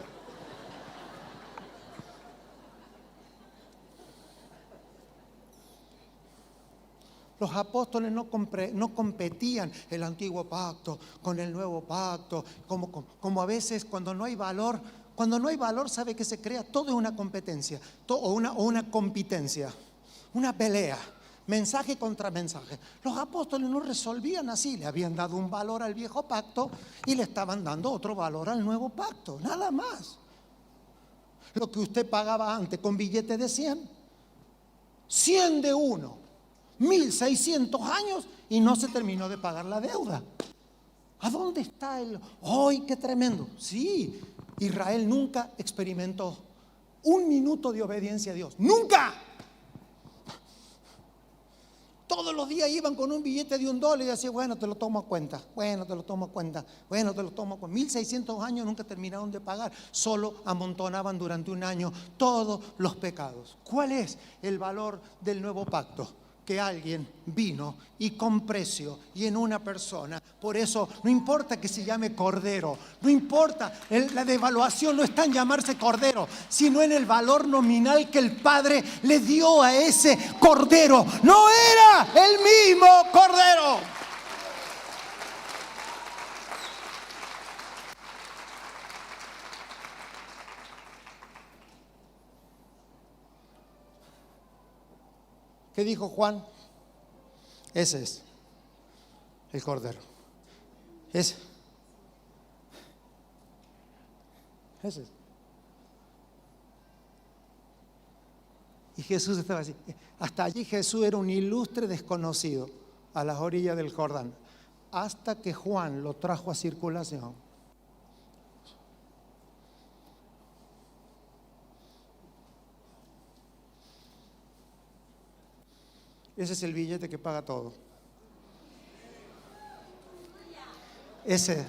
Los apóstoles no competían el antiguo pacto con el nuevo pacto, como a veces cuando no hay valor, ¿sabe qué se crea? Todo es una competencia, o una compitencia, una pelea. Mensaje contra mensaje. Los apóstoles no resolvían así. Le habían dado un valor al viejo pacto y le estaban dando otro valor al nuevo pacto. Nada más. lo que usted pagaba antes con billetes de 100. 100 de uno, 1600 años y no se terminó de pagar la deuda. ¿A dónde está el? ¡Ay, qué tremendo! Sí, Israel nunca experimentó un minuto de obediencia a Dios. ¡Nunca! Todos los días iban con un billete de $1 y decían, bueno, te lo tomo a cuenta, bueno, te lo tomo a cuenta, bueno, te lo tomo a cuenta. 1600 años nunca terminaron de pagar, solo amontonaban durante un año todos los pecados. ¿Cuál es el valor del nuevo pacto? Que alguien vino y con precio y en una persona. Por eso no importa que se llame Cordero, no importa, la devaluación no está en llamarse Cordero, sino en el valor nominal que el Padre le dio a ese Cordero. No era el mismo Cordero. ¿Qué dijo Juan? Ese es el Cordero. Ese es. Y Jesús estaba así. Hasta allí Jesús era un ilustre desconocido a las orillas del Jordán. Hasta que Juan lo trajo a circulación. Ese es el billete que paga todo. Ese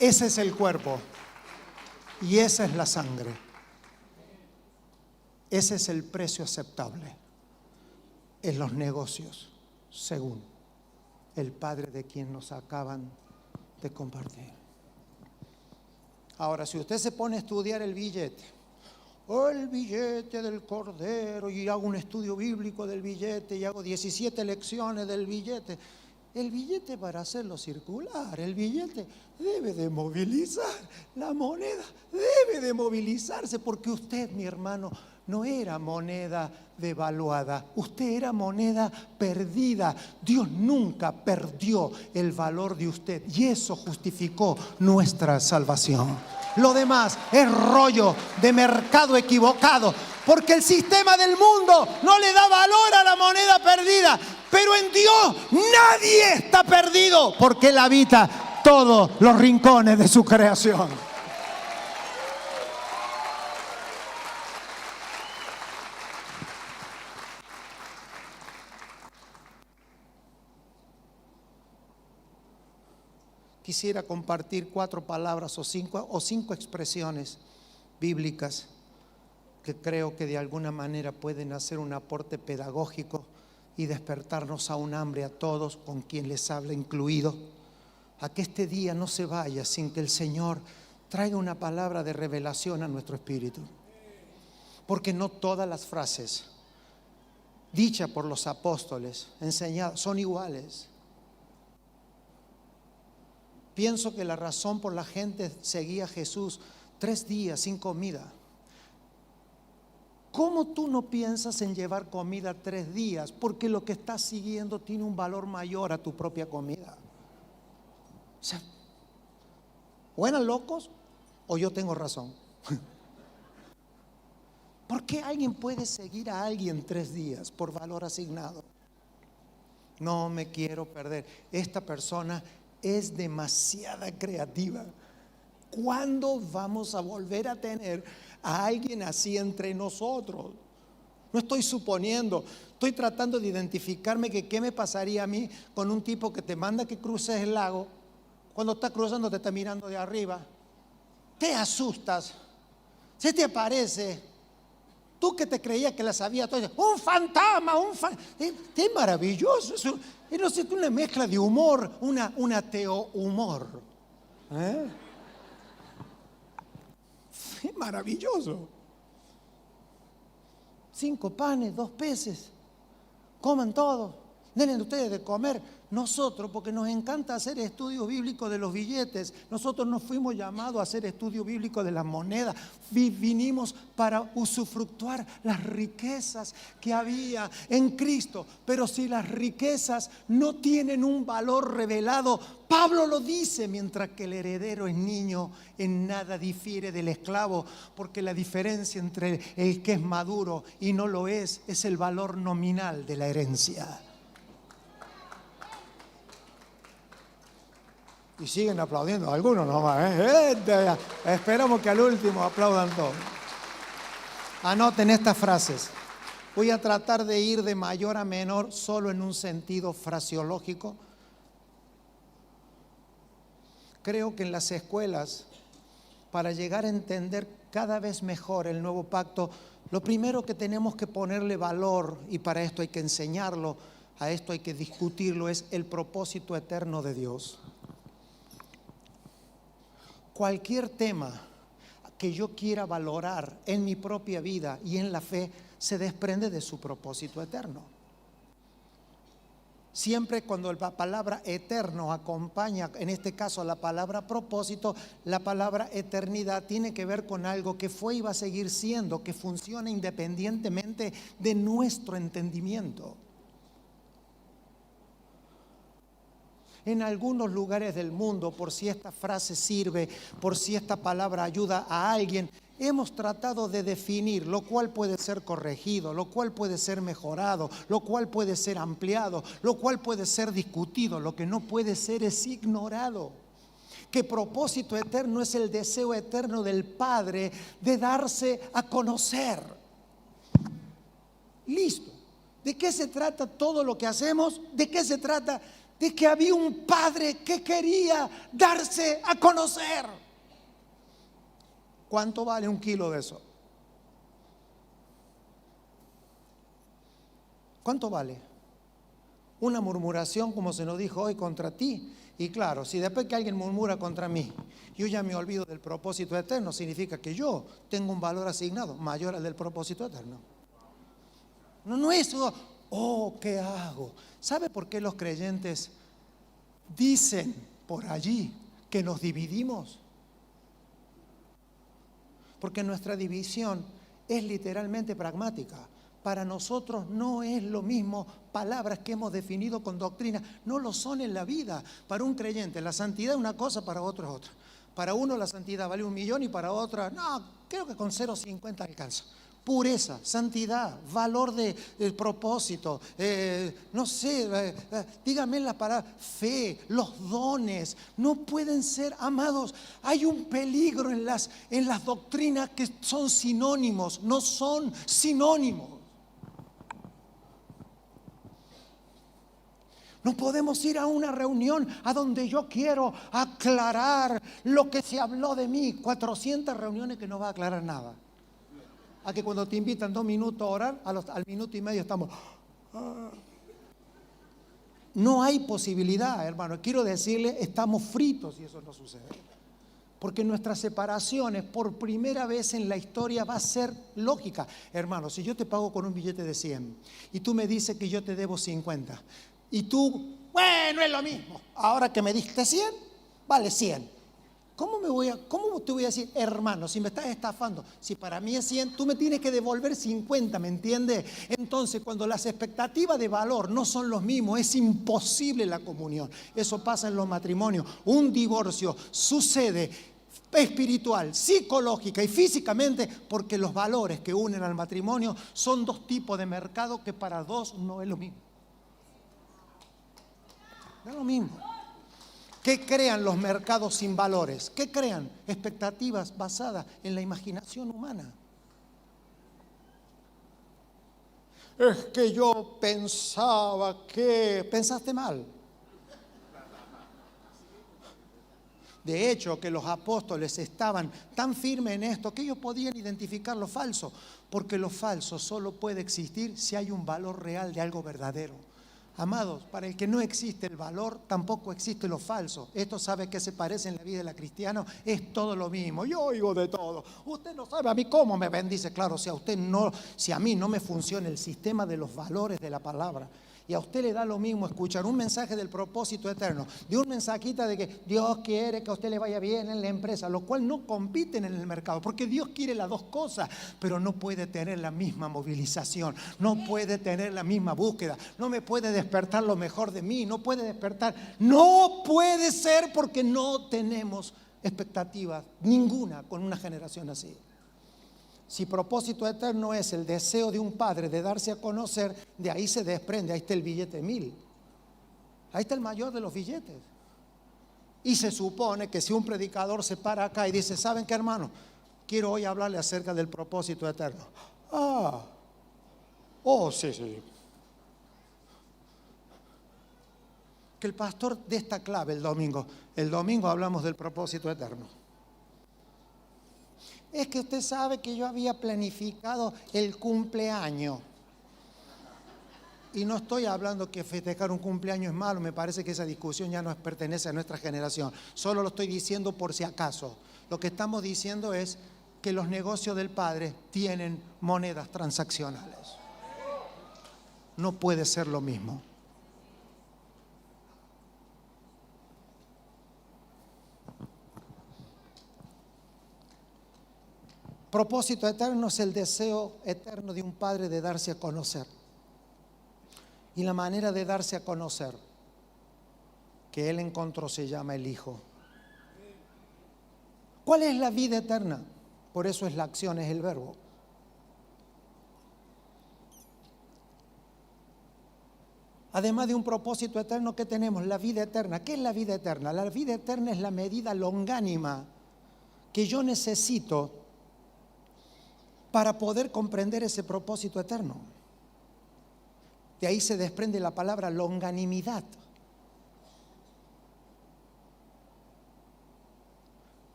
es el cuerpo y esa es la sangre. Ese es el precio aceptable en los negocios, según el Padre de quien nos acaban de compartir. Ahora, si usted se pone a estudiar el billete del Cordero, y hago un estudio bíblico del billete y hago 17 lecciones del billete, el billete, para hacerlo circular, el billete debe de movilizar, la moneda debe de movilizarse, porque usted, mi hermano, no era moneda devaluada, usted era moneda perdida. Dios nunca perdió el valor de usted y eso justificó nuestra salvación. Lo demás es rollo de mercado equivocado, porque el sistema del mundo no le da valor a la moneda perdida, pero en Dios nadie está perdido, porque Él habita todos los rincones de su creación. Quisiera compartir 4 palabras o cinco expresiones bíblicas que creo que de alguna manera pueden hacer un aporte pedagógico y despertarnos a un hambre a todos, con quien les habla incluido, a que este día no se vaya sin que el Señor traiga una palabra de revelación a nuestro espíritu. Porque no todas las frases dichas por los apóstoles, enseñadas, son iguales. Pienso que la razón por la gente seguía a Jesús 3 días sin comida. ¿Cómo tú no piensas en llevar comida 3 días? Porque lo que estás siguiendo tiene un valor mayor a tu propia comida. O sea, o eran locos o yo tengo razón. ¿Por qué alguien puede seguir a alguien 3 días por valor asignado? No me quiero perder. Esta persona es demasiada creativa. ¿Cuándo vamos a volver a tener a alguien así entre nosotros? No estoy suponiendo, estoy tratando de identificarme que qué me pasaría a mí con un tipo que te manda que cruces el lago. Cuando está cruzando te está mirando de arriba, te asustas, se te aparece. Tú que te creías que la sabías todo, un fantasma, es maravilloso. Es una mezcla de humor, un ateo humor. Es maravilloso. 5 panes, 2 peces, coman todo, denle ustedes de comer. Nosotros, porque nos encanta hacer estudio bíblico de los billetes, nosotros no fuimos llamados a hacer estudio bíblico de las monedas. Vinimos para usufructuar las riquezas que había en Cristo. Pero si las riquezas no tienen un valor revelado, Pablo lo dice, mientras que el heredero es niño, en nada difiere del esclavo, porque la diferencia entre el que es maduro y no lo es el valor nominal de la herencia. Y siguen aplaudiendo, algunos nomás, Esperamos que al último aplaudan todos. Anoten estas frases. Voy a tratar de ir de mayor a menor solo en un sentido fraseológico. Creo que en las escuelas, para llegar a entender cada vez mejor el nuevo pacto, lo primero que tenemos que ponerle valor, y para esto hay que enseñarlo, a esto hay que discutirlo, es el propósito eterno de Dios. Cualquier tema que yo quiera valorar en mi propia vida y en la fe se desprende de su propósito eterno. Siempre cuando la palabra eterno acompaña, en este caso la palabra propósito, la palabra eternidad tiene que ver con algo que fue y va a seguir siendo, que funciona independientemente de nuestro entendimiento. En algunos lugares del mundo, por si esta frase sirve, por si esta palabra ayuda a alguien, hemos tratado de definir, lo cual puede ser corregido, lo cual puede ser mejorado, lo cual puede ser ampliado, lo cual puede ser discutido, lo que no puede ser es ignorado. Que propósito eterno es el deseo eterno del Padre de darse a conocer. Listo. ¿De qué se trata todo lo que hacemos? ¿De qué se trata? De que había un Padre que quería darse a conocer. ¿Cuánto vale un kilo de eso? ¿Cuánto vale? Una murmuración, como se nos dijo hoy, contra ti. Y claro, si después que alguien murmura contra mí, yo ya me olvido del propósito eterno, significa que yo tengo un valor asignado mayor al del propósito eterno. No es eso. Oh, ¿qué hago? ¿Sabe por qué los creyentes dicen por allí que nos dividimos? Porque nuestra división es literalmente pragmática. Para nosotros no es lo mismo palabras que hemos definido con doctrina, no lo son en la vida. Para un creyente la santidad es una cosa, para otro es otra. Para uno la santidad vale 1.000.000 y para otra, no, creo que con 0,50 alcanza. Pureza, santidad, valor del propósito, no sé, dígame la palabra, fe, los dones, no pueden ser, amados. Hay un peligro en las doctrinas que son sinónimos, no son sinónimos. No podemos ir a una reunión a donde yo quiero aclarar lo que se habló de mí. 400 reuniones que no va a aclarar nada. A que cuando te invitan 2 minutos a orar, al minuto y medio estamos. No hay posibilidad, hermano. Quiero decirle, estamos fritos si eso no sucede. Porque nuestras separaciones por primera vez en la historia va a ser lógica. Hermano, si yo te pago con un billete de 100 y tú me dices que yo te debo 50 y tú, bueno, es lo mismo. Ahora que me diste 100, vale 100. ¿Cómo te voy a decir, hermano, si me estás estafando? Si para mí es 100, tú me tienes que devolver 50, ¿me entiendes? Entonces, cuando las expectativas de valor no son los mismos, es imposible la comunión. Eso pasa en los matrimonios. Un divorcio sucede espiritual, psicológica y físicamente porque los valores que unen al matrimonio son 2 tipos de mercado que para 2 no es lo mismo. No es lo mismo. ¿Qué crean los mercados sin valores? ¿Qué crean? Expectativas basadas en la imaginación humana. Es que yo pensaba que... Pensaste mal. De hecho, que los apóstoles estaban tan firmes en esto que ellos podían identificar lo falso, porque lo falso solo puede existir si hay un valor real de algo verdadero. Amados, para el que no existe el valor, tampoco existe lo falso. Esto sabe que se parece en la vida de la cristiana, es todo lo mismo. Yo oigo de todo. Usted no sabe a mí cómo me bendice. Claro, si a mí no me funciona el sistema de los valores de la palabra Y a usted le da lo mismo escuchar un mensaje del propósito eterno, de un mensajita de que Dios quiere que a usted le vaya bien en la empresa, lo cual no compiten en el mercado, porque Dios quiere las dos cosas, pero no puede tener la misma movilización, no puede tener la misma búsqueda, no me puede despertar lo mejor de mí, no puede despertar, no puede ser, porque no tenemos expectativas ninguna con una generación así. Si propósito eterno es el deseo de un padre de darse a conocer, de ahí se desprende, ahí está el billete 1000. Ahí está el mayor de los billetes. Y se supone que si un predicador se para acá y dice, ¿saben qué, hermano? Quiero hoy hablarle acerca del propósito eterno. Sí. Que el pastor dé esta clave el domingo. El domingo hablamos del propósito eterno. Es que usted sabe que yo había planificado el cumpleaños. Y no estoy hablando que festejar un cumpleaños es malo, me parece que esa discusión ya no pertenece a nuestra generación. Solo lo estoy diciendo por si acaso. Lo que estamos diciendo es que los negocios del Padre tienen monedas transaccionales. No puede ser lo mismo. Propósito eterno es el deseo eterno de un padre de darse a conocer. Y la manera de darse a conocer que él encontró se llama el Hijo. ¿Cuál es la vida eterna? Por eso es la acción, es el verbo. Además de un propósito eterno, ¿qué tenemos? La vida eterna. ¿Qué es la vida eterna? La vida eterna es la medida longánima que yo necesito para poder comprender ese propósito eterno. De ahí se desprende la palabra longanimidad.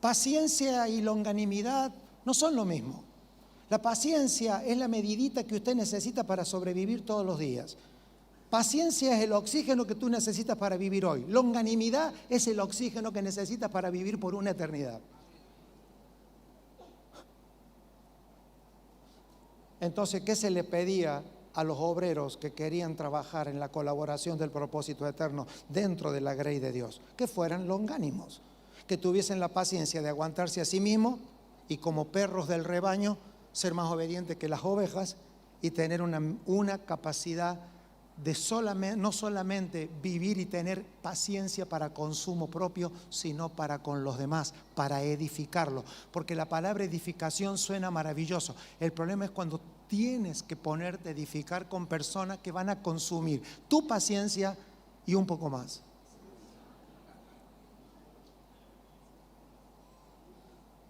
Paciencia y longanimidad no son lo mismo. La paciencia es la medidita que usted necesita para sobrevivir todos los días. Paciencia es el oxígeno que tú necesitas para vivir hoy. Longanimidad es el oxígeno que necesitas para vivir por una eternidad. Entonces, ¿qué se le pedía a los obreros que querían trabajar en la colaboración del propósito eterno dentro de la grey de Dios? Que fueran longánimos, que tuviesen la paciencia de aguantarse a sí mismos y como perros del rebaño ser más obedientes que las ovejas y tener una capacidad de no solamente vivir y tener paciencia para consumo propio, sino para con los demás, para edificarlo. Porque la palabra edificación suena maravilloso. El problema es cuando tienes que ponerte a edificar con personas que van a consumir tu paciencia y un poco más.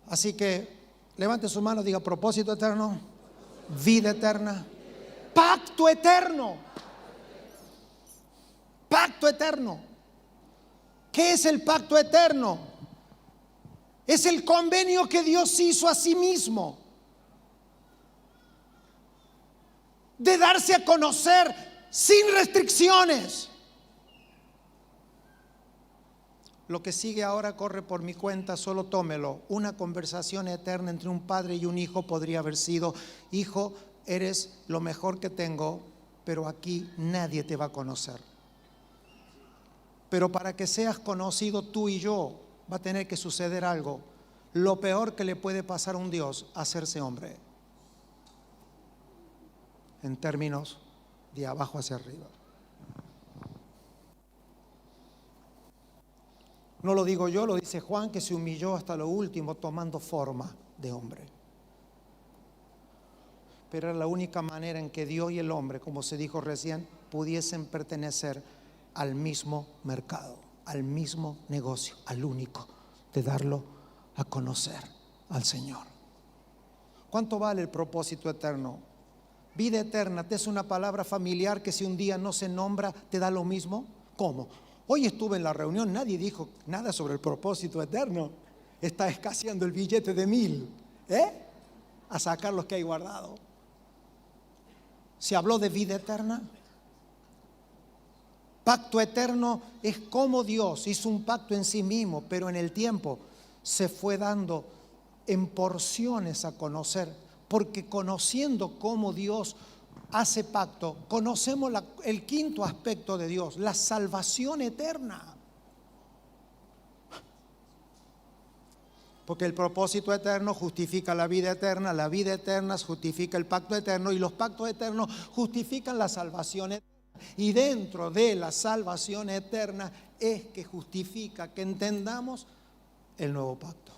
Así que levante su mano, diga propósito eterno, vida eterna, pacto eterno. Pacto eterno. ¿Qué es el pacto eterno? Es el convenio que Dios hizo a sí mismo de darse a conocer sin restricciones. Lo que sigue ahora corre por mi cuenta, solo tómelo. Una conversación eterna entre un padre y un hijo podría haber sido: hijo, eres lo mejor que tengo, pero aquí nadie te va a conocer. Pero para que seas conocido tú y yo, va a tener que suceder algo. Lo peor que le puede pasar a un Dios: hacerse hombre. En términos de abajo hacia arriba. No lo digo yo, lo dice Juan, que se humilló hasta lo último tomando forma de hombre. Pero era la única manera en que Dios y el hombre, como se dijo recién, pudiesen pertenecer al mismo mercado, al mismo negocio, al único, de darlo a conocer al Señor. ¿Cuánto vale el propósito eterno? Vida eterna, ¿te es una palabra familiar que si un día no se nombra, te da lo mismo? ¿Cómo? Hoy estuve en la reunión, nadie dijo nada sobre el propósito eterno. Está escaseando el billete de 1000, a sacar los que hay guardado. ¿Se habló de vida eterna? Pacto eterno es como Dios hizo un pacto en sí mismo, pero en el tiempo se fue dando en porciones a conocer, porque conociendo cómo Dios hace pacto, conocemos el quinto aspecto de Dios, la salvación eterna. Porque el propósito eterno justifica la vida eterna justifica el pacto eterno y los pactos eternos justifican la salvación eterna. Y dentro de la salvación eterna es que justifica que entendamos el nuevo pacto.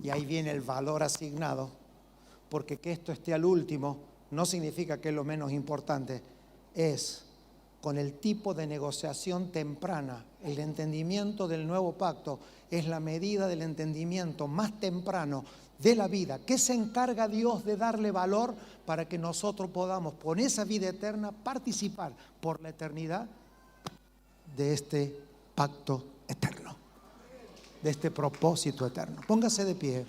Y ahí viene el valor asignado, porque que esto esté al último no significa que es lo menos importante, es con el tipo de negociación temprana. El entendimiento del nuevo pacto es la medida del entendimiento más temprano de la vida, que se encarga Dios de darle valor para que nosotros podamos, con esa vida eterna, participar por la eternidad de este pacto eterno, de este propósito eterno. Póngase de pie.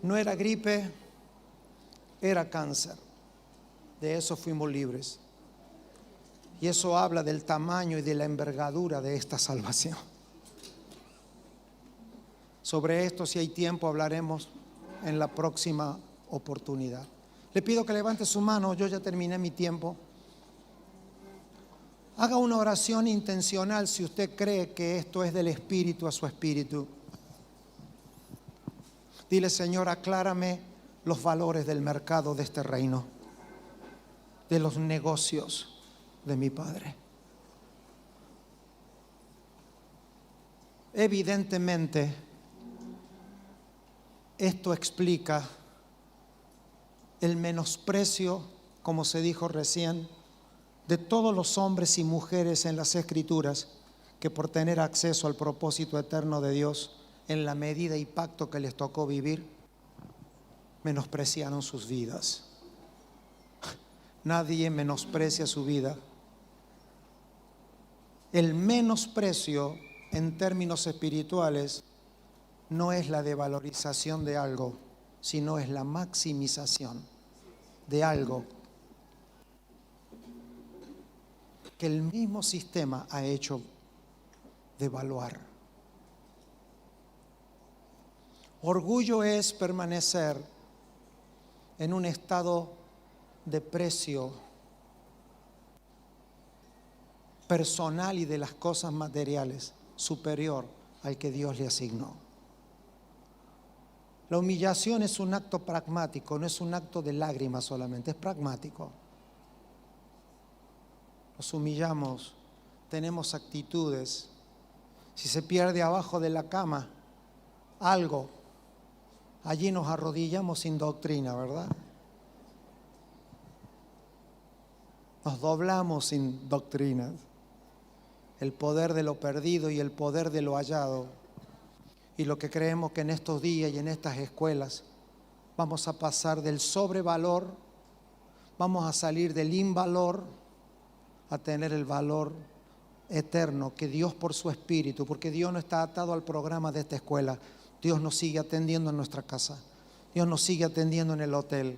No era gripe, era cáncer. De eso fuimos libres. Y eso habla del tamaño y de la envergadura de esta salvación. Sobre esto, si hay tiempo, hablaremos en la próxima oportunidad. Le pido que levante su mano, yo ya terminé mi tiempo. Haga una oración intencional si usted cree que esto es del espíritu a su espíritu. Dile: Señor, aclárame los valores del mercado de este reino, de los negocios de mi Padre. Evidentemente, esto explica el menosprecio, como se dijo recién, de todos los hombres y mujeres en las Escrituras que por tener acceso al propósito eterno de Dios, en la medida y pacto que les tocó vivir, menospreciaron sus vidas. Nadie menosprecia su vida. El menosprecio en términos espirituales no es la devalorización de algo, sino es la maximización de algo que el mismo sistema ha hecho devaluar. Orgullo es permanecer en un estado de precio personal y de las cosas materiales superior al que Dios le asignó. La humillación es un acto pragmático, no es un acto de lágrimas solamente, es pragmático. Nos humillamos, tenemos actitudes. Si se pierde abajo de la cama algo, allí nos arrodillamos sin doctrina, ¿verdad? Nos doblamos sin doctrinas. El poder de lo perdido y el poder de lo hallado. Y lo que creemos que en estos días y en estas escuelas vamos a pasar del sobrevalor, vamos a salir del invalor a tener el valor eterno que Dios por su Espíritu, porque Dios no está atado al programa de esta escuela. Dios nos sigue atendiendo en nuestra casa, Dios nos sigue atendiendo en el hotel.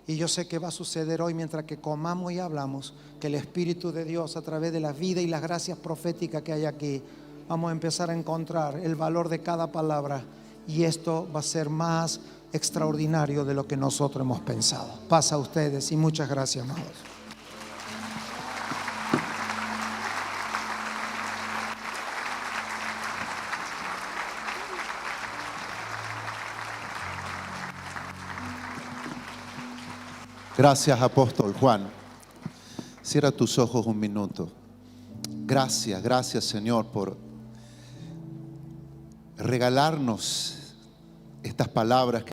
Y yo sé que va a suceder hoy mientras que comamos y hablamos, que el Espíritu de Dios, a través de la vida y las gracias proféticas que hay aquí, vamos a empezar a encontrar el valor de cada palabra, y esto va a ser más extraordinario de lo que nosotros hemos pensado. Paz a ustedes y muchas gracias, amados. Gracias, apóstol Juan. Cierra tus ojos un minuto. Gracias, gracias, Señor, por regalarnos estas palabras